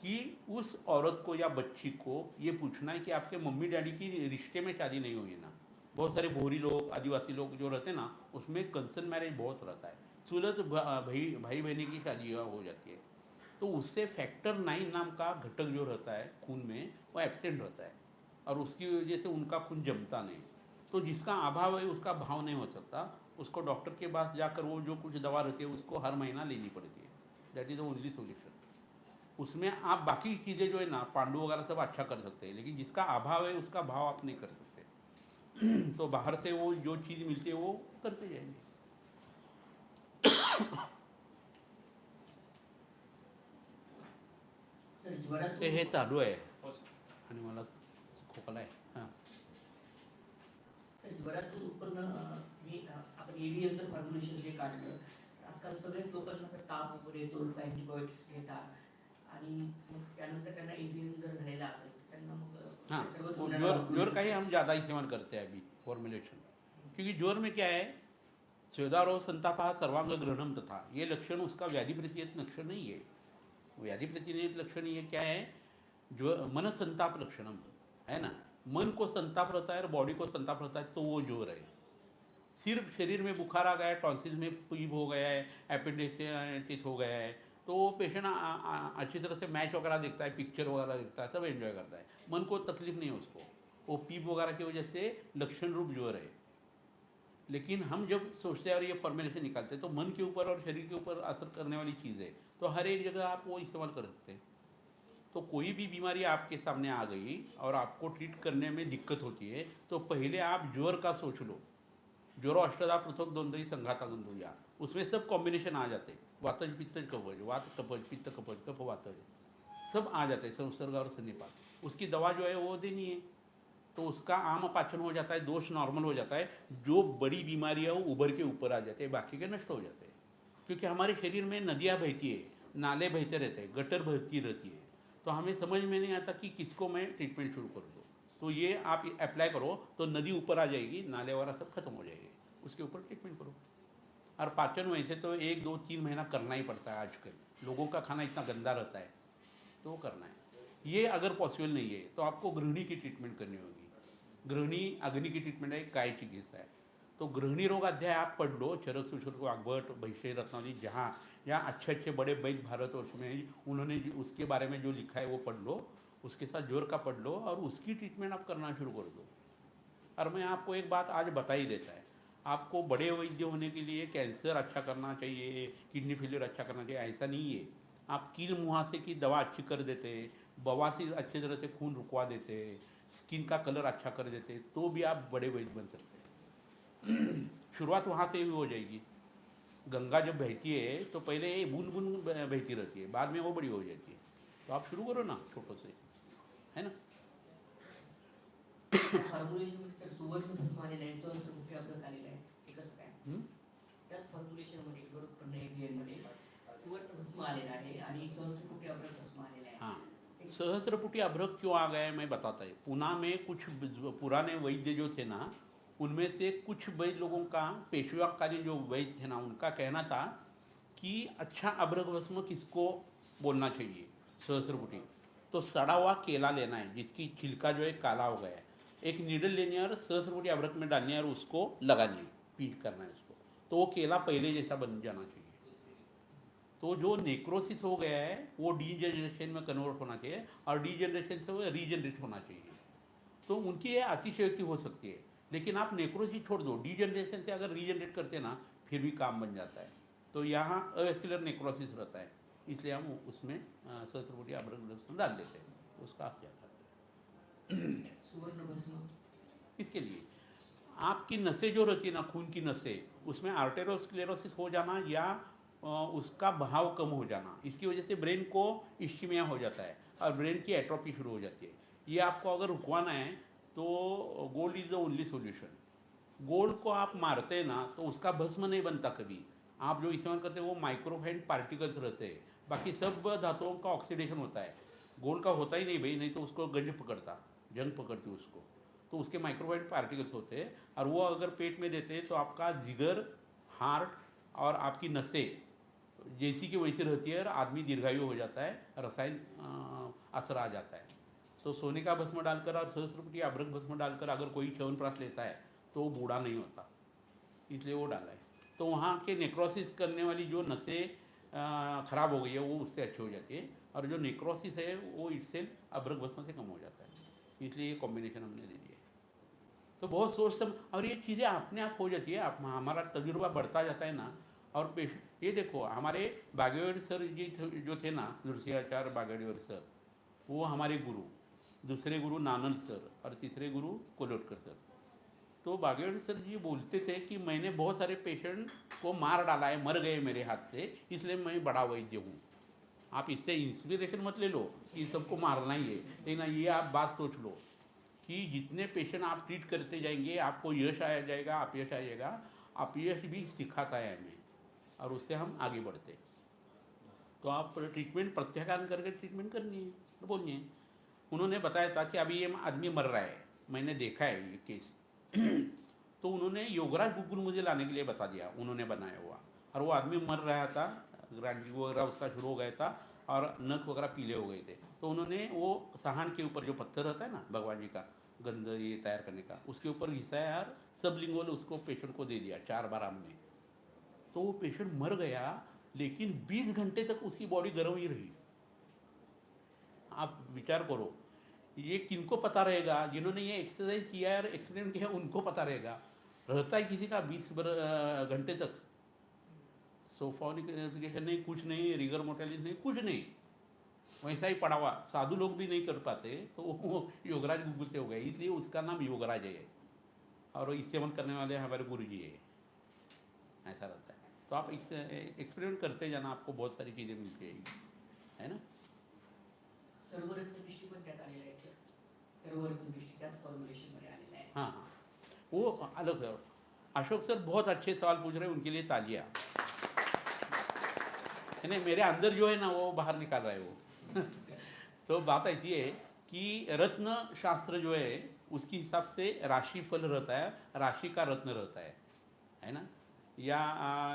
कि उस औरत को या बच्ची को ये पूछना है कि आपके मम्मी डैडी की रिश्ते में शादी नहीं हुई ना। बहुत सारे भोरी लोग, आदिवासी लोग जो रहते हैं ना, उसमें कंसर्न मैरिज बहुत रहता है, सुलत भाई बहनी की शादी हो जाती है। तो उससे फैक्टर 9 नाम का घटक जो रहता है खून में, वो एब्सेंट रहता है, और उसकी वजह से उनका खून जमता नहीं। तो जिसका अभाव है उसका भाव नहीं हो सकता, उसको डॉक्टर के पास जाकर वो जो कुछ दवा रहती है उसको हर महीना लेनी पड़ती है। That is the only solution. उसमें आप बाकी चीज़ें जो है ना, पांडु वगैरह सब अच्छा कर सकते हैं, लेकिन जिसका अभाव है उसका भाव आप नहीं कर सकते। तो बाहर से वो जो चीज़ मिलती है वो करते जाएंगे। सर ज्वरातून हे चालू आहे आणि मला खोकला आहे। हां, सर ज्वरातून उत्पन्न हे आपण EVMचं फॉर्म्युलेशन जे काढलं, आजकाल सगळेच लोकांना असं ताप वगैरे येतो, अँटीबायोटिक्स घेतात आणि मग त्यानंतर त्यांना EVM जर झालेला असेल तर त्यांना मग हाँ, सर्वच वो होणारा जोर का ही हम ज़्यादा इस्तेमाल करते हैं अभी फॉर्मुलेशन, क्योंकि जोर में क्या है, स्वेदारो संतापा सर्वांग ग्रहणम तथा, ये लक्षण उसका व्याधि प्रतिहत लक्षण नहीं है। व्याधि प्रतिनिधित लक्षण ये क्या है, जो मन संताप लक्षणम है ना, मन को संताप रहता है और बॉडी को संताप रहता है, तो वो जोर है। सिर्फ शरीर में बुखार आ गया है, टॉन्सिल में पीप हो गया है, एपेंडिसाइटिस हो गया है, तो वो पेशेंट अच्छी तरह से मैच वगैरह देखता है, पिक्चर वगैरह देखता है, सब एंजॉय करता है, मन को तकलीफ नहीं है उसको, वो पीप वगैरह की वजह से लक्षण रूप जोर है। लेकिन हम जब सोचते हैं और ये फॉर्मुलेशन निकालते हैं तो मन के ऊपर और शरीर के ऊपर असर करने वाली चीज़ है, तो हर एक जगह आप वो इस्तेमाल कर सकते हैं। तो कोई भी बीमारी आपके सामने आ गई और आपको ट्रीट करने में दिक्कत होती है, तो पहले आप जोर का सोच लो, ज्वरो अष्टदा पृथक द्वंद्वी संघाता गंधुया, उसमें सब कॉम्बिनेशन आ जाते हैं, वातज पित्तज कफज, वात कफज पित्त कफज कफ वातज, सब आ जाते हैं संसर्ग और सन्निपात। उसकी दवा जो है वो देनी है, तो उसका आम पाचन हो जाता है, दोष नॉर्मल हो जाता है, जो बड़ी बीमारी है वो उभर के ऊपर आ जाते हैं, बाकी के नष्ट हो जाते हैं। क्योंकि हमारे शरीर में नदियाँ बहती है, नाले बहते रहते हैं, गटर बहती रहती है, तो हमें समझ में नहीं आता कि किसको मैं ट्रीटमेंट शुरू कर दूँ। तो ये आप अप्लाई करो तो नदी ऊपर आ जाएगी, नाले वाला सब खत्म हो जाएगी, उसके ऊपर ट्रीटमेंट करो। और पाचन वैसे तो 1 2 3 महीना करना ही पड़ता है, आजकल लोगों का खाना इतना गंदा रहता है, तो वो करना है। ये अगर पॉसिबल नहीं है तो आपको गृहिणी की ट्रीटमेंट करनी होगी। गृहिणी अग्नि की ट्रीटमेंट है, काय चिकित्सा है। तो गृहिणी रोग अध्याय आप पढ़ लो, चरक सुश्रुत वाग्भट भैषय रत्नावली, जहाँ यहाँ अच्छे अच्छे बड़े वैद्य भारतवर्ष में उन्होंने उसके बारे में जो लिखा है वो पढ़ लो, उसके साथ जोर का पढ़ लो और उसकी ट्रीटमेंट आप करना शुरू कर दो। और मैं आपको एक बात आज बता ही देता है, आपको बड़े वैद्य होने के लिए कैंसर अच्छा करना चाहिए, किडनी फेलियर अच्छा करना चाहिए, ऐसा नहीं है। आप कील मुहासे की दवा अच्छी कर देते, बवासीर अच्छी तरह से खून रुकवा देते, स्किन का कलर अच्छा कर देते, तो भी आप बड़े वैद्य बन सकते हैं। शुरुआत वहाँ से ही हो जाएगी। गंगा जब बहती है तो पहले बूंद बूंद बहती रहती है, बाद में वो बड़ी हो जाती है। तो आप शुरू करो ना छोटो से, है ना। फॉर्म्युलेशन तर सुवर्ण भस्म आलेलं आहे, सहस्त्रमुखी अभ्रक आलेलं आहे, ते कसं काय? हम्म? त्याच फॉर्म्युलेशनमध्ये बरोबर एबीएनमध्ये सुवर्ण भस्म आलेलं आहे आणि सहस्त्रमुखी अभ्रक भस्म आलेलं आहे. हाँ, सहस्रपुटी अभ्रक क्यों आ गया मैं बताता है। पूना में कुछ पुराने वैद्य जो थे ना, उनमें से कुछ वैद्य लोगों का, पेशवाकालीन जो वैद्य थे ना, उनका कहना था कि अच्छा अभ्रक भस्म किसको बोलना चाहिए, सहस्रपुटी। तो सड़ा हुआ केला लेना है जिसकी छिलका जो है काला हो गया है, एक नीडल लेनी है और सहस्रपुटी अभ्रक में डालनी है और उसको लगानी है, पीट करना है उसको, तो वो केला पहले जैसा बन जाना चाहिए। तो जो नेक्रोसिस हो गया है वो डीजनरेशन में कन्वर्ट होना चाहिए और डीजनरेशन से वो रीजनरेट होना चाहिए। तो उनकी ये अतिशयोक्ति हो सकती है, लेकिन आप नेक्रोसिस छोड़ दो, डीजनरेशन से अगर रीजनरेट करते ना फिर भी काम बन जाता है। तो यहाँ अवेस्कुलर नेक्रोसिस रहता है, इसलिए हम उसमें सहस्रपुटी अभ्रक डाल देते हैं, तो उसका असर जाता है। सुवर्ण भस्म इसके लिए आपकी नसें जो रहती है ना, खून की नसें, उसमें आर्टेरोस्क्लेरोसिस हो जाना या उसका बहाव कम हो जाना, इसकी वजह से ब्रेन को इश्कीमिया हो जाता है और ब्रेन की एट्रोफी शुरू हो जाती है। ये आपको अगर रुकवाना है तो gold is the only solution. Gold को आप मारते हैं ना तो उसका भस्म नहीं बनता कभी, आप जो इस्तेमाल करते हैं वो माइक्रोफाइन पार्टिकल्स रहते हैं, बाकी सब धातुओं का ऑक्सीडेशन होता है। गोल्ड का होता ही नहीं भाई, नहीं तो उसको गंज पकड़ता, जंग पकड़ती उसको, तो उसके माइक्रोफाइन पार्टिकल्स होते हैं और वो अगर पेट में देते हैं तो आपका जिगर, हार्ट और आपकी नसें जैसी की वैसी रहती है और आदमी दीर्घायु हो जाता है, रसायन असर आ जाता है। तो सोने का भस्म डालकर और सहस्रपुटी अभ्रक भस्म डालकर अगर कोई च्यवनप्राश लेता है तो वो बूढ़ा नहीं होता, इसलिए वो डाला है। तो वहाँ के नेक्रोसिस करने वाली जो नसें खराब हो गई है वो उससे अच्छी हो जाती है, और जो नेक्रोसिस है वो इससे अभ्रक भस्म से कम हो जाता है, इसलिए ये कॉम्बिनेशन हमने दे दिया है। तो बहुत सोच सम, और ये चीज़ें अपने आप हो जाती है, आप हमारा तजुर्बा बढ़ता जाता है ना। और ये देखो हमारे बागेवाडी सर जी जो थे ना, नृसिंहाचार्य बागेवाडी सर, वो हमारे गुरु, दूसरे गुरु नानंद सर और तीसरे गुरु कोलोटकर सर। तो बागेवाडी सर जी बोलते थे कि मैंने बहुत सारे पेशेंट को मार डाला है, मर गए मेरे हाथ से, इसलिए मैं बड़ा वैद्य हूँ। आप इससे इंस्पिरेशन मत ले लो कि सबको मारना ही है, लेकिन ये आप बात सोच लो कि जितने पेशेंट आप ट्रीट करते जाएंगे आपको यश आया जाएगा, अपयश आएगा, अपयश भी सिखाता है हमें और उससे हम आगे बढ़ते। तो आप ट्रीटमेंट प्रत्याख्यान करके ट्रीटमेंट करनी है, तो बोलिए। उन्होंने बताया था कि अभी ये आदमी मर रहा है, मैंने देखा है ये केस। तो उन्होंने योगराज गुग्गुल मुझे लाने के लिए बता दिया, उन्होंने बनाया हुआ, और वो आदमी मर रहा था, ग्रांटी वगैरह उसका शुरू हो गया था और नख वगैरह पीले हो गए थे। तो उन्होंने वो साहन के ऊपर जो पत्थर रहता है ना भगवान जी का गंध ये तैयार करने का, उसके ऊपर घिसाया और सबलिंगुअल उसको पेशेंट को दे दिया 4 बार में। तो वो पेशेंट मर गया, लेकिन 20 घंटे तक उसकी बॉडी गर्म ही रही। आप विचार करो, ये किनको पता रहेगा, जिन्होंने ये एक्सरसाइज किया है और एक्सपेरिमेंट किया उनको पता रहेगा। रहता है किसी का 20 घंटे तक, सोफोनिफिकेशन नहीं, कुछ नहीं, रिगर मोर्टेलिटी नहीं, कुछ नहीं, वैसा ही पड़ा हुआ। साधु लोग भी नहीं कर पाते, तो वो योगराज गुग्गुल से हो गए, इसलिए उसका नाम योगराज है। और इस्तेमाल करने वाले हमारे गुरुजी है, ऐसा रहता है। तो आप एक्सपेरिमेंट करते जाना, आपको बहुत सारी चीज़ें मिलती रहेगी, है ना। सर्वरत्न पिष्टी पण त्यात आलेलं आहे सर, सर्वरत्न पिष्टी त्याच फॉर्म्युलेशनमध्ये आलेलं आहे. हाँ हाँ, वो अलग है। अशोक सर बहुत अच्छे सवाल पूछ रहे हैं, उनके लिए तालियां। है ना, मेरे अंदर जो है ना वो बाहर निकाल रहा है वो। तो बात ऐसी है कि रत्न शास्त्र जो है उसके हिसाब से राशि फल रहता है, राशि का रत्न रहता है ना। या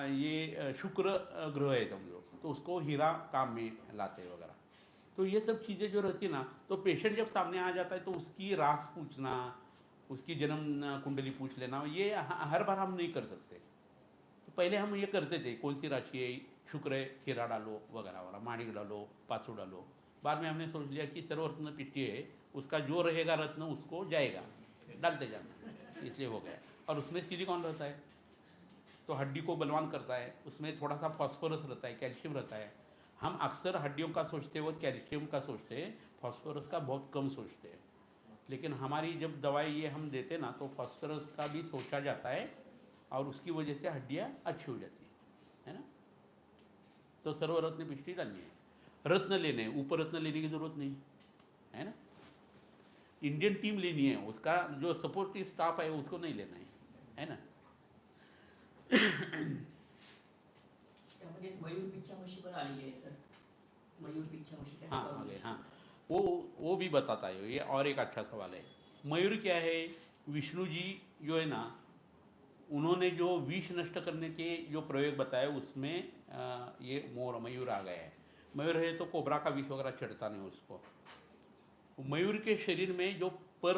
ये शुक्र ग्रह है समझो, तो उसको हीरा काम में लाते हैं वगैरह। तो ये सब चीज़ें जो रहती है ना, तो पेशेंट जब सामने आ जाता है तो उसकी रास पूछना, उसकी जन्म कुंडली पूछ लेना, ये हर बार हम नहीं कर सकते। तो पहले हम ये करते थे, कौन सी राशि है, शुक्र है, हीरा डालो वगैरह वगैरह, माणिक डालो, पासू डालो। बाद में हमने सोच लिया कि सर्वरत्न पिट्टी है, उसका जो रहेगा रत्न उसको जाएगा, डालते जाना, इसलिए हो गया। और उसमें सिलिकॉन रहता है तो हड्डी को बलवान करता है, उसमें थोड़ा सा फॉस्फोरस रहता है, कैल्शियम रहता है। हम अक्सर हड्डियों का सोचते हो, कैल्शियम का सोचते हैं, फॉस्फोरस का बहुत कम सोचते हैं। लेकिन हमारी जब दवाई ये हम देते ना तो फॉस्फोरस का भी सोचा जाता है और उसकी वजह से हड्डियाँ अच्छी हो जाती है ना। तो सर्वरत्न पिष्टी डालनी है, रत्न लेने, ऊपर रत्न लेने की ज़रूरत नहीं है ना। इंडियन टीम लेनी है, उसका जो सपोर्टिव स्टाफ है उसको नहीं लेना है ना। त्यामध्ये मयूर पिच्छा म्हशी पण आलेली आहे सर, मयूर पिच्छा म्हशी त्याच हाँ आगे formulation. हाँ, वो भी बताता है ये। और एक अच्छा सवाल है, मयूर क्या है, विष्णु जी जो है ना, उन्होंने जो विष नष्ट करने के जो प्रयोग बताए उसमें ये मोर मयूर आ गया है। मयूर है तो कोबरा का विष वगैरह चढ़ता नहीं उसको। मयूर के शरीर में जो पर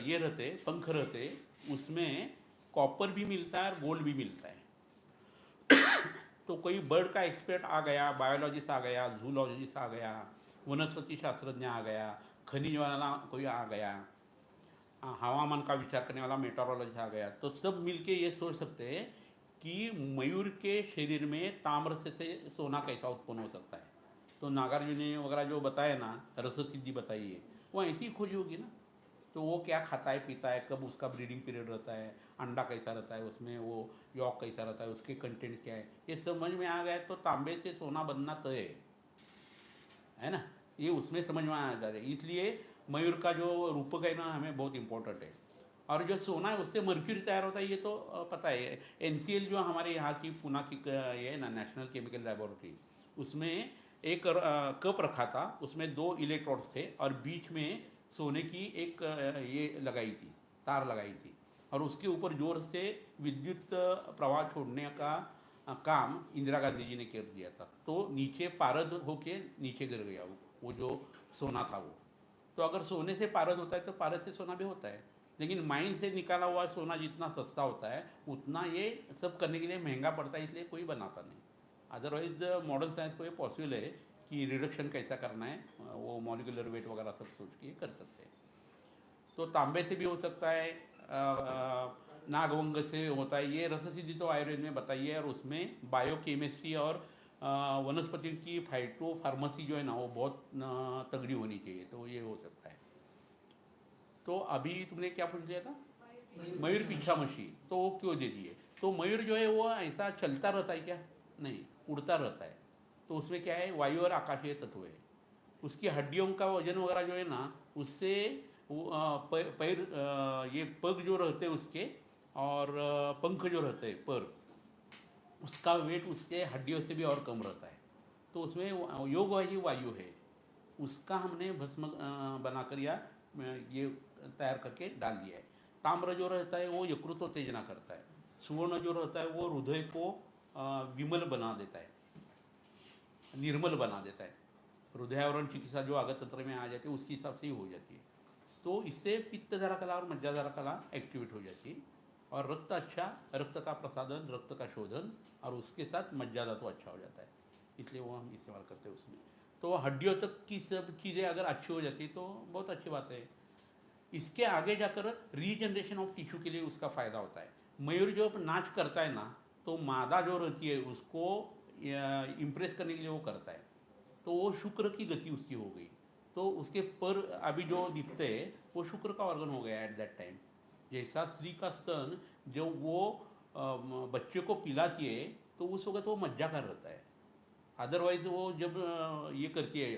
ये रहते, पंख रहते, उसमें कॉपर भी मिलता है और गोल्ड भी मिलता है। तो कोई बर्ड का एक्सपर्ट आ गया, बायोलॉजिस्ट आ गया, जूलॉजिस्ट आ गया, वनस्पति शास्त्रज्ञ आ गया, खनिज वाला कोई आ गया, हवामान का विचार करने वाला मेट्रोलॉजिस्ट आ गया, तो सब मिलके ये सोच सकते हैं कि मयूर के शरीर में ताम्र से सोना कैसा उत्पन्न हो सकता है। तो नागार्जुन ने वगैरह जो बताया ना, रस सिद्धि बताई है, वो ऐसी ही खोज होगी ना। तो वो क्या खाता है पीता है, कब उसका ब्रीडिंग पीरियड रहता है, अंडा कैसा रहता है, उसमें वो यॉक कैसा रहता है, उसके कंटेंट क्या है, ये समझ में आ गया तो तांबे से सोना बनना तय है ना। ये उसमें समझ में आ जाता है। इसलिए मयूर का जो रूपक है ना हमें बहुत इंपॉर्टेंट है। और जो सोना है उससे मर्क्यूरी तैयार होता है, ये तो पता है। NCL जो हमारे यहाँ की पूना की ये है ना, नेशनल केमिकल लैबोरेटरी, उसमें एक कप रखा था, उसमें 2 इलेक्ट्रोड्स थे और बीच में सोने की एक ये लगाई थी, तार लगाई थी, और उसके ऊपर जोर से विद्युत प्रवाह छोड़ने का काम इंदिरा गांधी जी ने कर दिया था। तो नीचे पारद होके नीचे गिर गया वो जो सोना था वो। तो अगर सोने से पारद होता है तो पारद से सोना भी होता है, लेकिन माइन से निकाला हुआ सोना जितना सस्ता होता है उतना ये सब करने के लिए महंगा पड़ता है, इसलिए कोई बनाता नहीं। अदरवाइज मॉडर्न साइंस को ये पॉसिबल है कि रिडक्शन कैसा करना है, वो मॉलिकुलर वेट वगैरह सब सोच के कर सकते हैं। तो तांबे से भी हो सकता है, नागवंग से होता है। ये रस सिद्धि तो आयुर्वेद में बताई है, और उसमें बायोकेमिस्ट्री और वनस्पति की फाइटो फार्मेसी जो है ना वो बहुत तगड़ी होनी चाहिए, तो ये हो सकता है। तो अभी तुमने क्या पूछ लिया था, मयूर पिच्छा मछी, तो वो क्यों दे दिए। तो मयूर जो है वो ऐसा चलता रहता है क्या, नहीं, उड़ता रहता है। तो उसमें क्या है, वायु और आकाशीय तत्व है। उसकी हड्डियों का वजन वगैरह जो है ना, उससे पैर ये पग जो रहते हैं उसके, और पंख जो रहते हैं पर, उसका वेट उसके हड्डियों से भी और कम रहता है। तो उसमें योगवाही वायु है, उसका हमने भस्म बनाकर या ये तैयार करके डाल दिया है। ताम्र जो रहता है वो यकृत उत्तेजना करता है। सुवर्ण जो रहता है वो हृदय को विमल बना देता है, निर्मल बना देता है। हृदयावरण चिकित्सा जो आगत तंत्र में आ जाती है उसके हिसाब से ही हो जाती है। तो इससे पित्त जरा कला और मज्जा जरा कला एक्टिवेट हो जाती है, और रक्त अच्छा, रक्त का प्रसादन, रक्त का शोधन, और उसके साथ मज्जा धातु अच्छा हो जाता है, इसलिए वो हम इस्तेमाल करते हैं उसमें। तो हड्डियों तक की सब चीज़ें अगर अच्छी हो जाती तो बहुत अच्छी बात है। इसके आगे जाकर रीजनरेशन ऑफ टिश्यू के लिए उसका फ़ायदा होता है। मयूर जो नाच करता है ना, तो मादा जो रहती है उसको इम्प्रेस करने के लिए वो करता है, तो वो शुक्र की गति उसकी हो गई। तो उसके पर अभी जो दिखते हैं वो शुक्र का ऑर्गन हो गया एट दैट टाइम, जैसा स्त्री का स्तन जब वो बच्चे को पिलाती है तो उस वक्त वो मज्जा कर रहता है, अदरवाइज वो जब ये करती है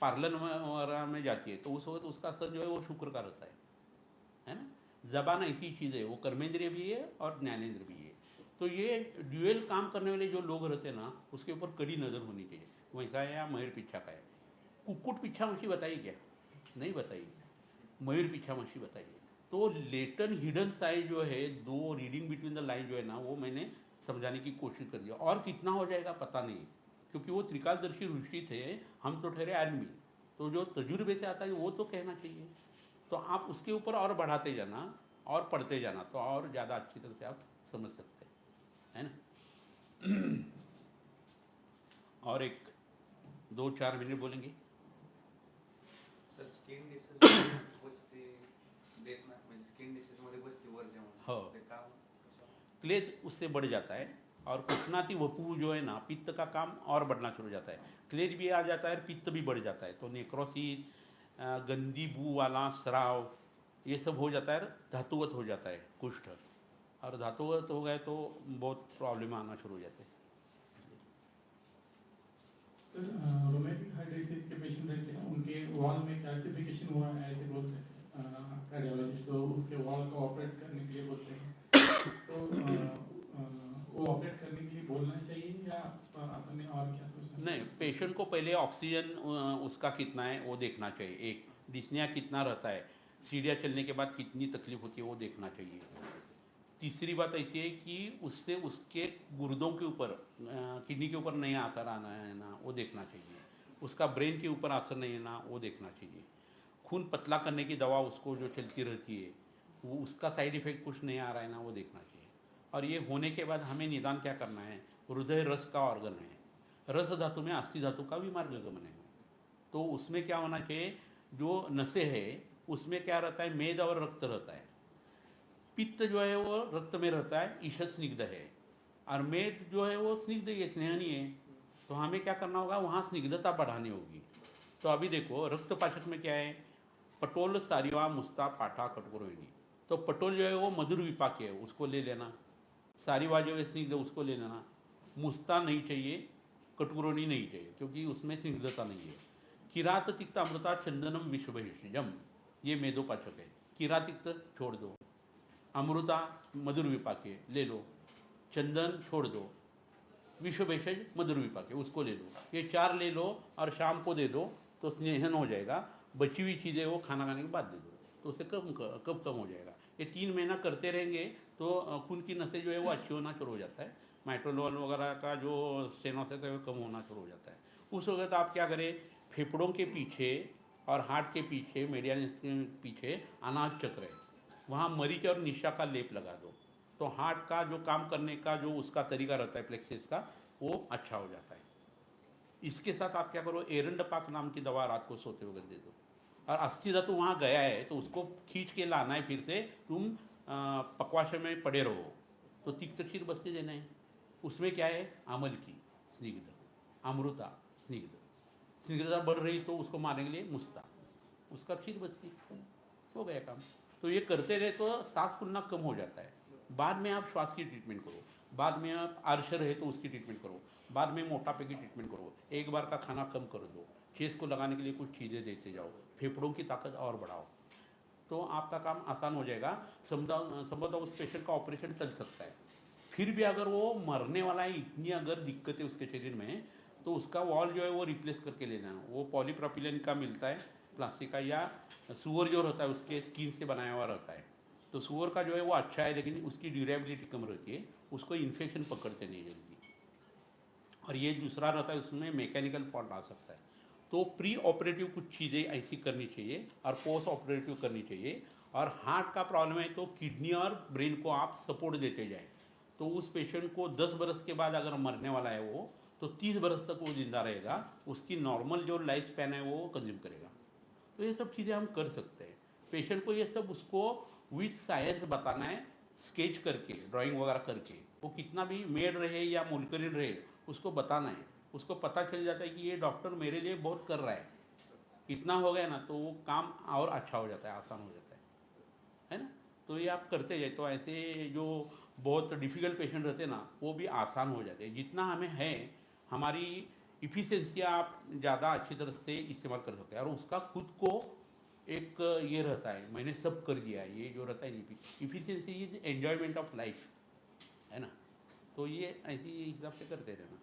पार्लर वगैरह में जाती है तो उस वक्त उसका स्तन जो है वो शुक्र का रहता है ना। जबान ऐसी चीज़ है, वो कर्मेंद्रिय भी है और ज्ञानेंद्र भी है। तो ये ड्यूअल काम करने वाले जो लोग रहते हैं ना, उसके ऊपर कड़ी नज़र होनी चाहिए। वैसा है या मयूर पीछा का है। कुक्कुट पीछा मछली बताइए क्या? नहीं बताइए। मयूर पीछा मछली बताइए। तो लेटन हिडन साइज जो है, दो रीडिंग बिटवीन द लाइन जो है ना, वो मैंने समझाने की कोशिश कर दिया। और कितना हो जाएगा पता नहीं, क्योंकि वो त्रिकालदर्शी ऋषि थे, हम तो ठहरे आदमी। तो जो तजुर्बे से आता है वो तो कहना चाहिए। तो आप उसके ऊपर और बढ़ाते जाना और पढ़ते जाना, तो और ज़्यादा अच्छी तरह से आप समझ सकते हैं, है ना। और एक 2-4 मिनट बोलेंगे। सर स्किन डिसीज बसते देत ना, म्हणजे स्किन डिसीजमध्ये बसते वर हो. जेवण ते काम कसं? क्लेद उससे बढ़ जाता है, और कुष्णाति वपु जो है ना, पित्त का काम और बढ़ना शुरू हो जाता है। क्लेद भी आ जाता है, पित्त भी बढ़ जाता है। तो नेक्रोसिस, गंदी बू वाला स्राव, ये सब हो जाता है, धातुवत हो जाता है कुष्ठ। और धातुवत हो गए तो बहुत प्रॉब्लम आना शुरू हो जाते हैं। सर रोमेटिक हार्ट डिसीज के पेशेंट रहते हैं, उनके वॉल में कैल्सिफिकेशन हुआ है ऐसे बोलते हैं कार्डियोलॉजिस्ट, तो उसके वॉल को ऑपरेट करने के लिए बोलते हैं। तो वो ऑपरेट करने के लिए बोलना चाहिए या अपने और क्या सोचना? नहीं, पेशेंट को पहले ऑक्सीजन उसका कितना है वो देखना चाहिए। एक डिस्निया कितना रहता है, सीढ़ियाँ चलने के बाद कितनी तकलीफ होती है वो देखना चाहिए। तीसरी बात ऐसी है कि उससे उसके गुर्दों के ऊपर, किडनी के ऊपर नहीं असर आना है ना, वो देखना चाहिए। उसका ब्रेन के ऊपर असर नहीं है ना, वो देखना चाहिए। खून पतला करने की दवा उसको जो चलती रहती है, वो उसका साइड इफ़ेक्ट कुछ नहीं आ रहा है ना, वो देखना चाहिए। और ये होने के बाद हमें निदान क्या करना है, हृदय रस का ऑर्गन है, रस धातु में अस्थि धातु का भी मार्गगमन है। तो उसमें क्या होना चाहिए, जो नसें है उसमें क्या रहता है, मेद और रक्त रहता है। पित्त जो है वो रक्त में रहता है, ईश स्निग्ध है, और मेद जो है वो स्निग्ध है, स्नेहनीय है। तो हमें क्या करना होगा, वहाँ स्निग्धता बढ़ानी होगी। तो अभी देखो रक्त पाचक में क्या है, पटोल, सारिवा, मुस्ता, पाठा, कटोरोहिणी। तो पटोल जो है वो मधुर विपाक है, उसको ले लेना। सारिवा जो है स्निग्ध, उसको ले लेना। मुस्ता नहीं चाहिए, कटोरोहिणी नहीं चाहिए, क्योंकि उसमें स्निग्धता नहीं है। किरात, तिक्त, अमृता, चंदनम, विषभेषजम, ये मेदोपाचक है। किरातिक्त छोड़ दो, अमृता मधुर विपाके ले लो, चंदन छोड़ दो, विश्व भेषज मधुर विपाके उसको ले लो। ये 4 ले लो और शाम को दे दो तो स्नेहन हो जाएगा। बची हुई चीज़ें वो खाना खाने के बाद दे दो, तो उससे कब कम हो जाएगा। ये 3 महीना करते रहेंगे तो खून की नसें जो है वो अच्छी होना शुरू हो जाता है। माइट्रोलोल वगैरह का जो स्टेनोसिस है वो कम होना शुरू हो जाता है। उस वक्त आप क्या करें, फेफड़ों के पीछे और हार्ट के पीछे, मेडियल के पीछे अनाज चक्र है, वहाँ मरीच और निशा का लेप लगा दो। तो हार्ट का जो काम करने का जो उसका तरीका रहता है प्लेक्सिस का, वो अच्छा हो जाता है। इसके साथ आप क्या करो, एरंडपाक नाम की दवा रात को सोते वक्त दे दो। और अस्थि धातु वहाँ गया है तो उसको खींच के लाना है, फिर से तुम पकवाशय में पड़े रहो। तो तिक्त क्षीर बस्ती देना है। उसमें क्या है, आमल की स्निग्ध, अमृता स्निग्ध, स्निग्धता बढ़ रही तो उसको मारने के लिए मुस्ता, उसका क्षीर बस्ती, हो गया काम। तो ये करते रहे तो सांस फूलना कम हो जाता है। बाद में आप श्वास की ट्रीटमेंट करो, बाद में आप आर्शर रहे तो उसकी ट्रीटमेंट करो, बाद में मोटापे की ट्रीटमेंट करो। एक बार का खाना कम कर दो, चेस्ट को लगाने के लिए कुछ चीज़ें देते जाओ, फेफड़ों की ताकत और बढ़ाओ, तो आपका काम आसान हो जाएगा। संभवतः उस पेशेंट का ऑपरेशन चल सकता है। फिर भी अगर वो मरने वाला है, इतनी अगर दिक्कत है उसके शरीर में, तो उसका वॉल जो है वो रिप्लेस करके लेना है। वो पॉलीप्रोपिलीन का मिलता है, प्लास्टिक का, या सुअर जो रहता है उसके स्किन से बनाया हुआ रहता है। तो सुअर का जो है वो अच्छा है, लेकिन उसकी ड्यूरेबिलिटी कम रहती है, उसको इन्फेक्शन पकड़ते नहीं जल्दी। और ये दूसरा रहता है, उसमें मैकेनिकल फॉल्ट आ सकता है। तो प्री ऑपरेटिव कुछ चीज़ें ऐसी करनी चाहिए और पोस्ट ऑपरेटिव करनी चाहिए। और हार्ट का प्रॉब्लम है तो किडनी और ब्रेन को आप सपोर्ट देते जाए। तो उस पेशेंट को 10 बरस के बाद अगर मरने वाला है वो, तो 30 बरस तक वो जिंदा रहेगा, उसकी नॉर्मल जो लाइफ स्पैन है वो कंज्यूम करेगा। तो ये सब चीज़ें हम कर सकते हैं। पेशेंट को ये सब उसको विथ साइंस बताना है, स्केच करके, ड्राइंग वगैरह करके। वो कितना भी मेड रहे या मुलकरीन रहे, उसको बताना है। उसको पता चल जाता है कि ये डॉक्टर मेरे लिए बहुत कर रहा है। इतना हो गया ना तो वो काम और अच्छा हो जाता है, आसान हो जाता है ना। तो ये आप करते जाए तो ऐसे जो बहुत डिफ़िकल्ट पेशेंट रहते हैं ना वो भी आसान हो जाते हैं। जितना हमें है हमारी इफ़िशिएंसी आप ज़्यादा अच्छी तरह से इस्तेमाल कर सकते हैं और उसका खुद को एक ये रहता है मैंने सब कर दिया है, ये जो रहता है efficiency is enjoyment of life, है ना। तो ये ऐसी हिसाब से करते रहना।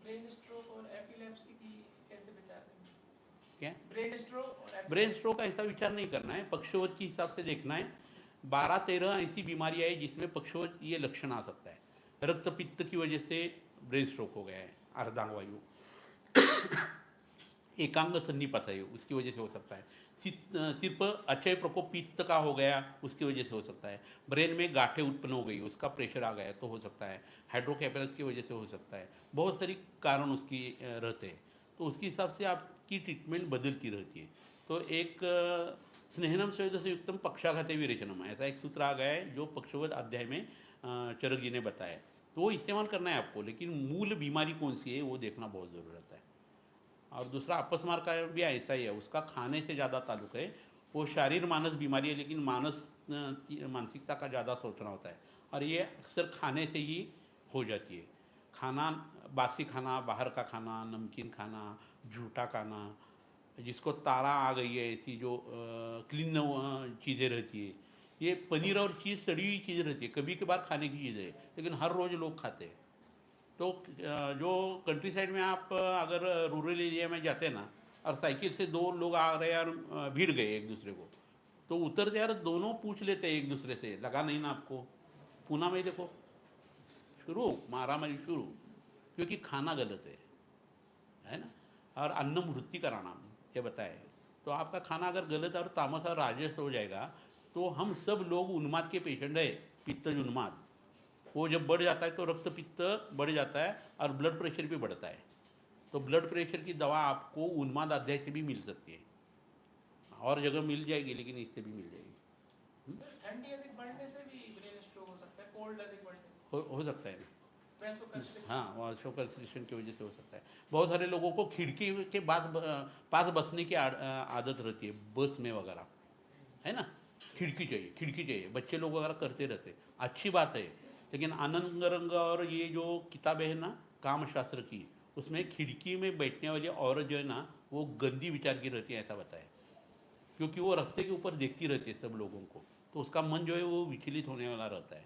ब्रेन स्ट्रोक और एपिलेप्सी की कैसे विचार करेंगे? क्या ब्रेन स्ट्रोक और ब्रेन स्ट्रोक का ऐसा विचार नहीं करना है, पक्षवत के हिसाब से देखना है। 12-13 ऐसी बीमारियाँ है जिसमें पक्षवत ये लक्षण आ सकता है। रक्त पित्त की वजह से ब्रेन स्ट्रोक हो गया है, अर्धांगवायु एकांग सन्निपात है उसकी वजह से हो सकता है। सिर पर अक्षय प्रकोप पित्त का हो गया उसकी वजह से हो सकता है। ब्रेन में गांठें उत्पन्न हो गई उसका प्रेशर आ गया तो हो सकता है। हाइड्रोकेफेलस की वजह से हो सकता है। बहुत सारी कारण उसकी रहते हैं, तो उसके हिसाब से आपकी ट्रीटमेंट बदलती रहती है। तो एक स्नेहनम स्वेदस्य युक्तम पक्षाघाते विरेचनम ऐसा एक सूत्र आ गया है जो पक्षवत अध्याय में चरक जी ने बताया, तो वो इस्तेमाल करना है आपको। लेकिन मूल बीमारी कौन सी है वो देखना बहुत ज़रूरी रहता है। और दूसरा अपस्मार का भी ऐसा ही है, उसका खाने से ज़्यादा ताल्लुक है। वो शारीर मानस बीमारी है लेकिन मानसिकता का ज़्यादा सोचना होता है और ये अक्सर खाने से ही हो जाती है। खाना, बासी खाना, बाहर का खाना, नमकीन खाना, झूठा खाना, जिसको तारा आ गई है ऐसी जो क्लीन चीज़ें रहती है। ये पनीर और चीज़ सड़ी हुई चीज़ रहती है, कभी कभार खाने की चीज़ है लेकिन हर रोज़ लोग खाते हैं। तो जो कंट्री साइड में आप अगर रूरल एरिया में जाते हैं ना और साइकिल से दो लोग आ रहे हैं और भिड़ गए एक दूसरे को, तो उतरते यार दोनों पूछ लेते हैं एक दूसरे से, लगा नहीं ना आपको। पूना में देखो शुरू मारामारी शुरू, क्योंकि खाना गलत है ना। और अन्न मृत्यु का नाम ये बताए। तो आपका खाना अगर गलत और तामस और राजस हो जाएगा तो हम सब लोग उन्माद के पेशेंट है। पित्तज उन्माद वो जब बढ़ जाता है तो रक्त पित्त बढ़ जाता है और ब्लड प्रेशर भी बढ़ता है। तो ब्लड प्रेशर की दवा आपको उन्माद अध्याय से भी मिल सकती है, और जगह मिल जाएगी लेकिन इससे भी मिल जाएगी। सर, ठंडी अधिक बढ़ने से भी ब्रेन स्ट्रोक हो सकता है, कोल्ड अधिक बढ़ने से, हो सकता है। वैसोकंस्ट्रिक्शन। हाँ, वासोकंस्ट्रिक्शन की वजह से हो सकता है। बहुत सारे लोगों को खिड़की के पास बसने की आदत रहती है, बस में वगैरह, है ना। खिड़की चाहिए, बच्चे लोग वगैरह करते रहते, अच्छी बात है। लेकिन आनंद रंग और ये जो किताबें हैं ना कामशास्त्र की, उसमें खिड़की में बैठने वाली औरत जो है ना वो गंदी विचार की रहती है ऐसा बताया, क्योंकि वो रास्ते के ऊपर देखती रहती है सब लोगों को, तो उसका मन जो है वो विचलित होने वाला रहता है।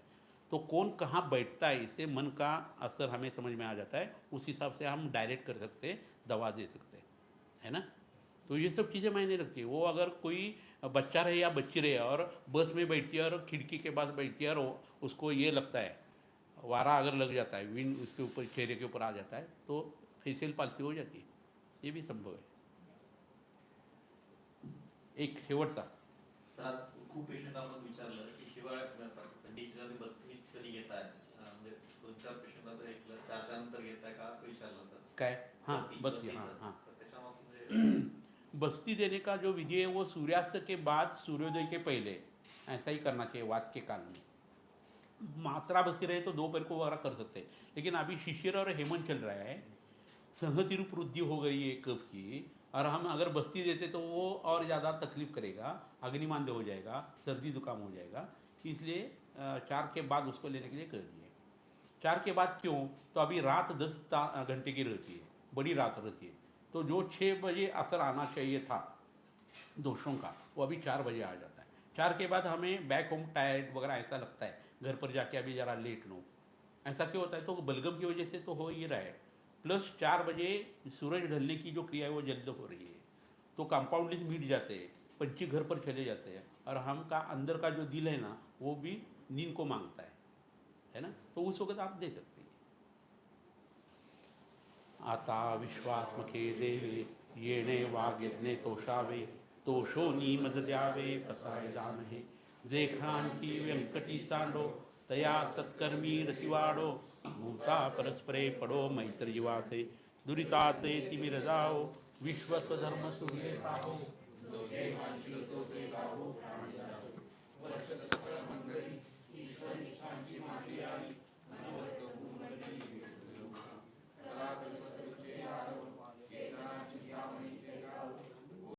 तो कौन कहाँ बैठता है इससे मन का असर हमें समझ में आ जाता है, उस हिसाब से हम डायरेक्ट कर सकते हैं, दवा दे सकते हैं, है ना। तो ये सब चीज़ें मायने रखती है। वो अगर कोई बच्चा रहे या बच्ची रहे और बस में बैठती है और खिड़की के पास बैठती है और उसको ये लगता है वारा अगर लग जाता है, विंड उसके ऊपर चेहरे के ऊपर आ जाता है तो फेशियल पाल्सी हो जाती है, ये भी संभव है। एक शेवटचा सर आज खूप पेशंट आपण विचारलं की शिवाय थंडीच्या बसती कधी घेताय, म्हणजे 2-4 पेशंट आता ऐकलं 4च्या नंतर घेताय का असं विचारलं सर। काय हाँ बस्ती सर, हाँ हाँ तर त्याच्यामागचं म्हणजे बस्ती देने का जो विधि है वो सूर्यास्त के बाद सूर्योदय के पहले ऐसा ही करना चाहिए। वात के काल में मात्रा बसी रहे तो दोपहर को वगैरह कर सकते हैं, लेकिन अभी शिशिर और हेमंत चल रहा है, सहती रूप वृद्धि हो गई है कफ की, और हम अगर बस्ती देते तो वो और ज़्यादा तकलीफ करेगा, अग्निमांद्य हो जाएगा, सर्दी जुकाम हो जाएगा। इसलिए 4 के बाद उसको लेने के लिए कर दिए। 4 के बाद क्यों, तो अभी रात 10 घंटे की रहती है, बड़ी रात रहती है, तो जो 6 बजे असर आना चाहिए था दोषों का वो अभी 4 बजे आ जाता है। 4 के बाद हमें बैक होम टायर्ड वगैरह ऐसा लगता है, घर पर जाके अभी ज़रा लेट लो। ऐसा क्यों होता है, तो बलगम की वजह से तो हो ही रहा है। प्लस 4 बजे सूरज ढलने की जो क्रिया है वो जल्द हो रही है, तो कंपाउंड मिट जाते हैं, पंछी घर पर चले जाते हैं, और हम का अंदर का जो दिल है ना वो भी नींद को मांगता है ना। तो उस वक्त आप दे सकते हैं। आता विश्वात्मके देवे येणे वाग्यज्ञे तोषावे तोषो मद द्यावे पसाय दानहे जे क्रांती व्यंकटी सांडो तया सत्कर्मी रतिवाडो भूता परस्परे पडो मैत्रीवाथे दुरिताते तिमिरजाओ विश्वस्वधर्म सुविताओ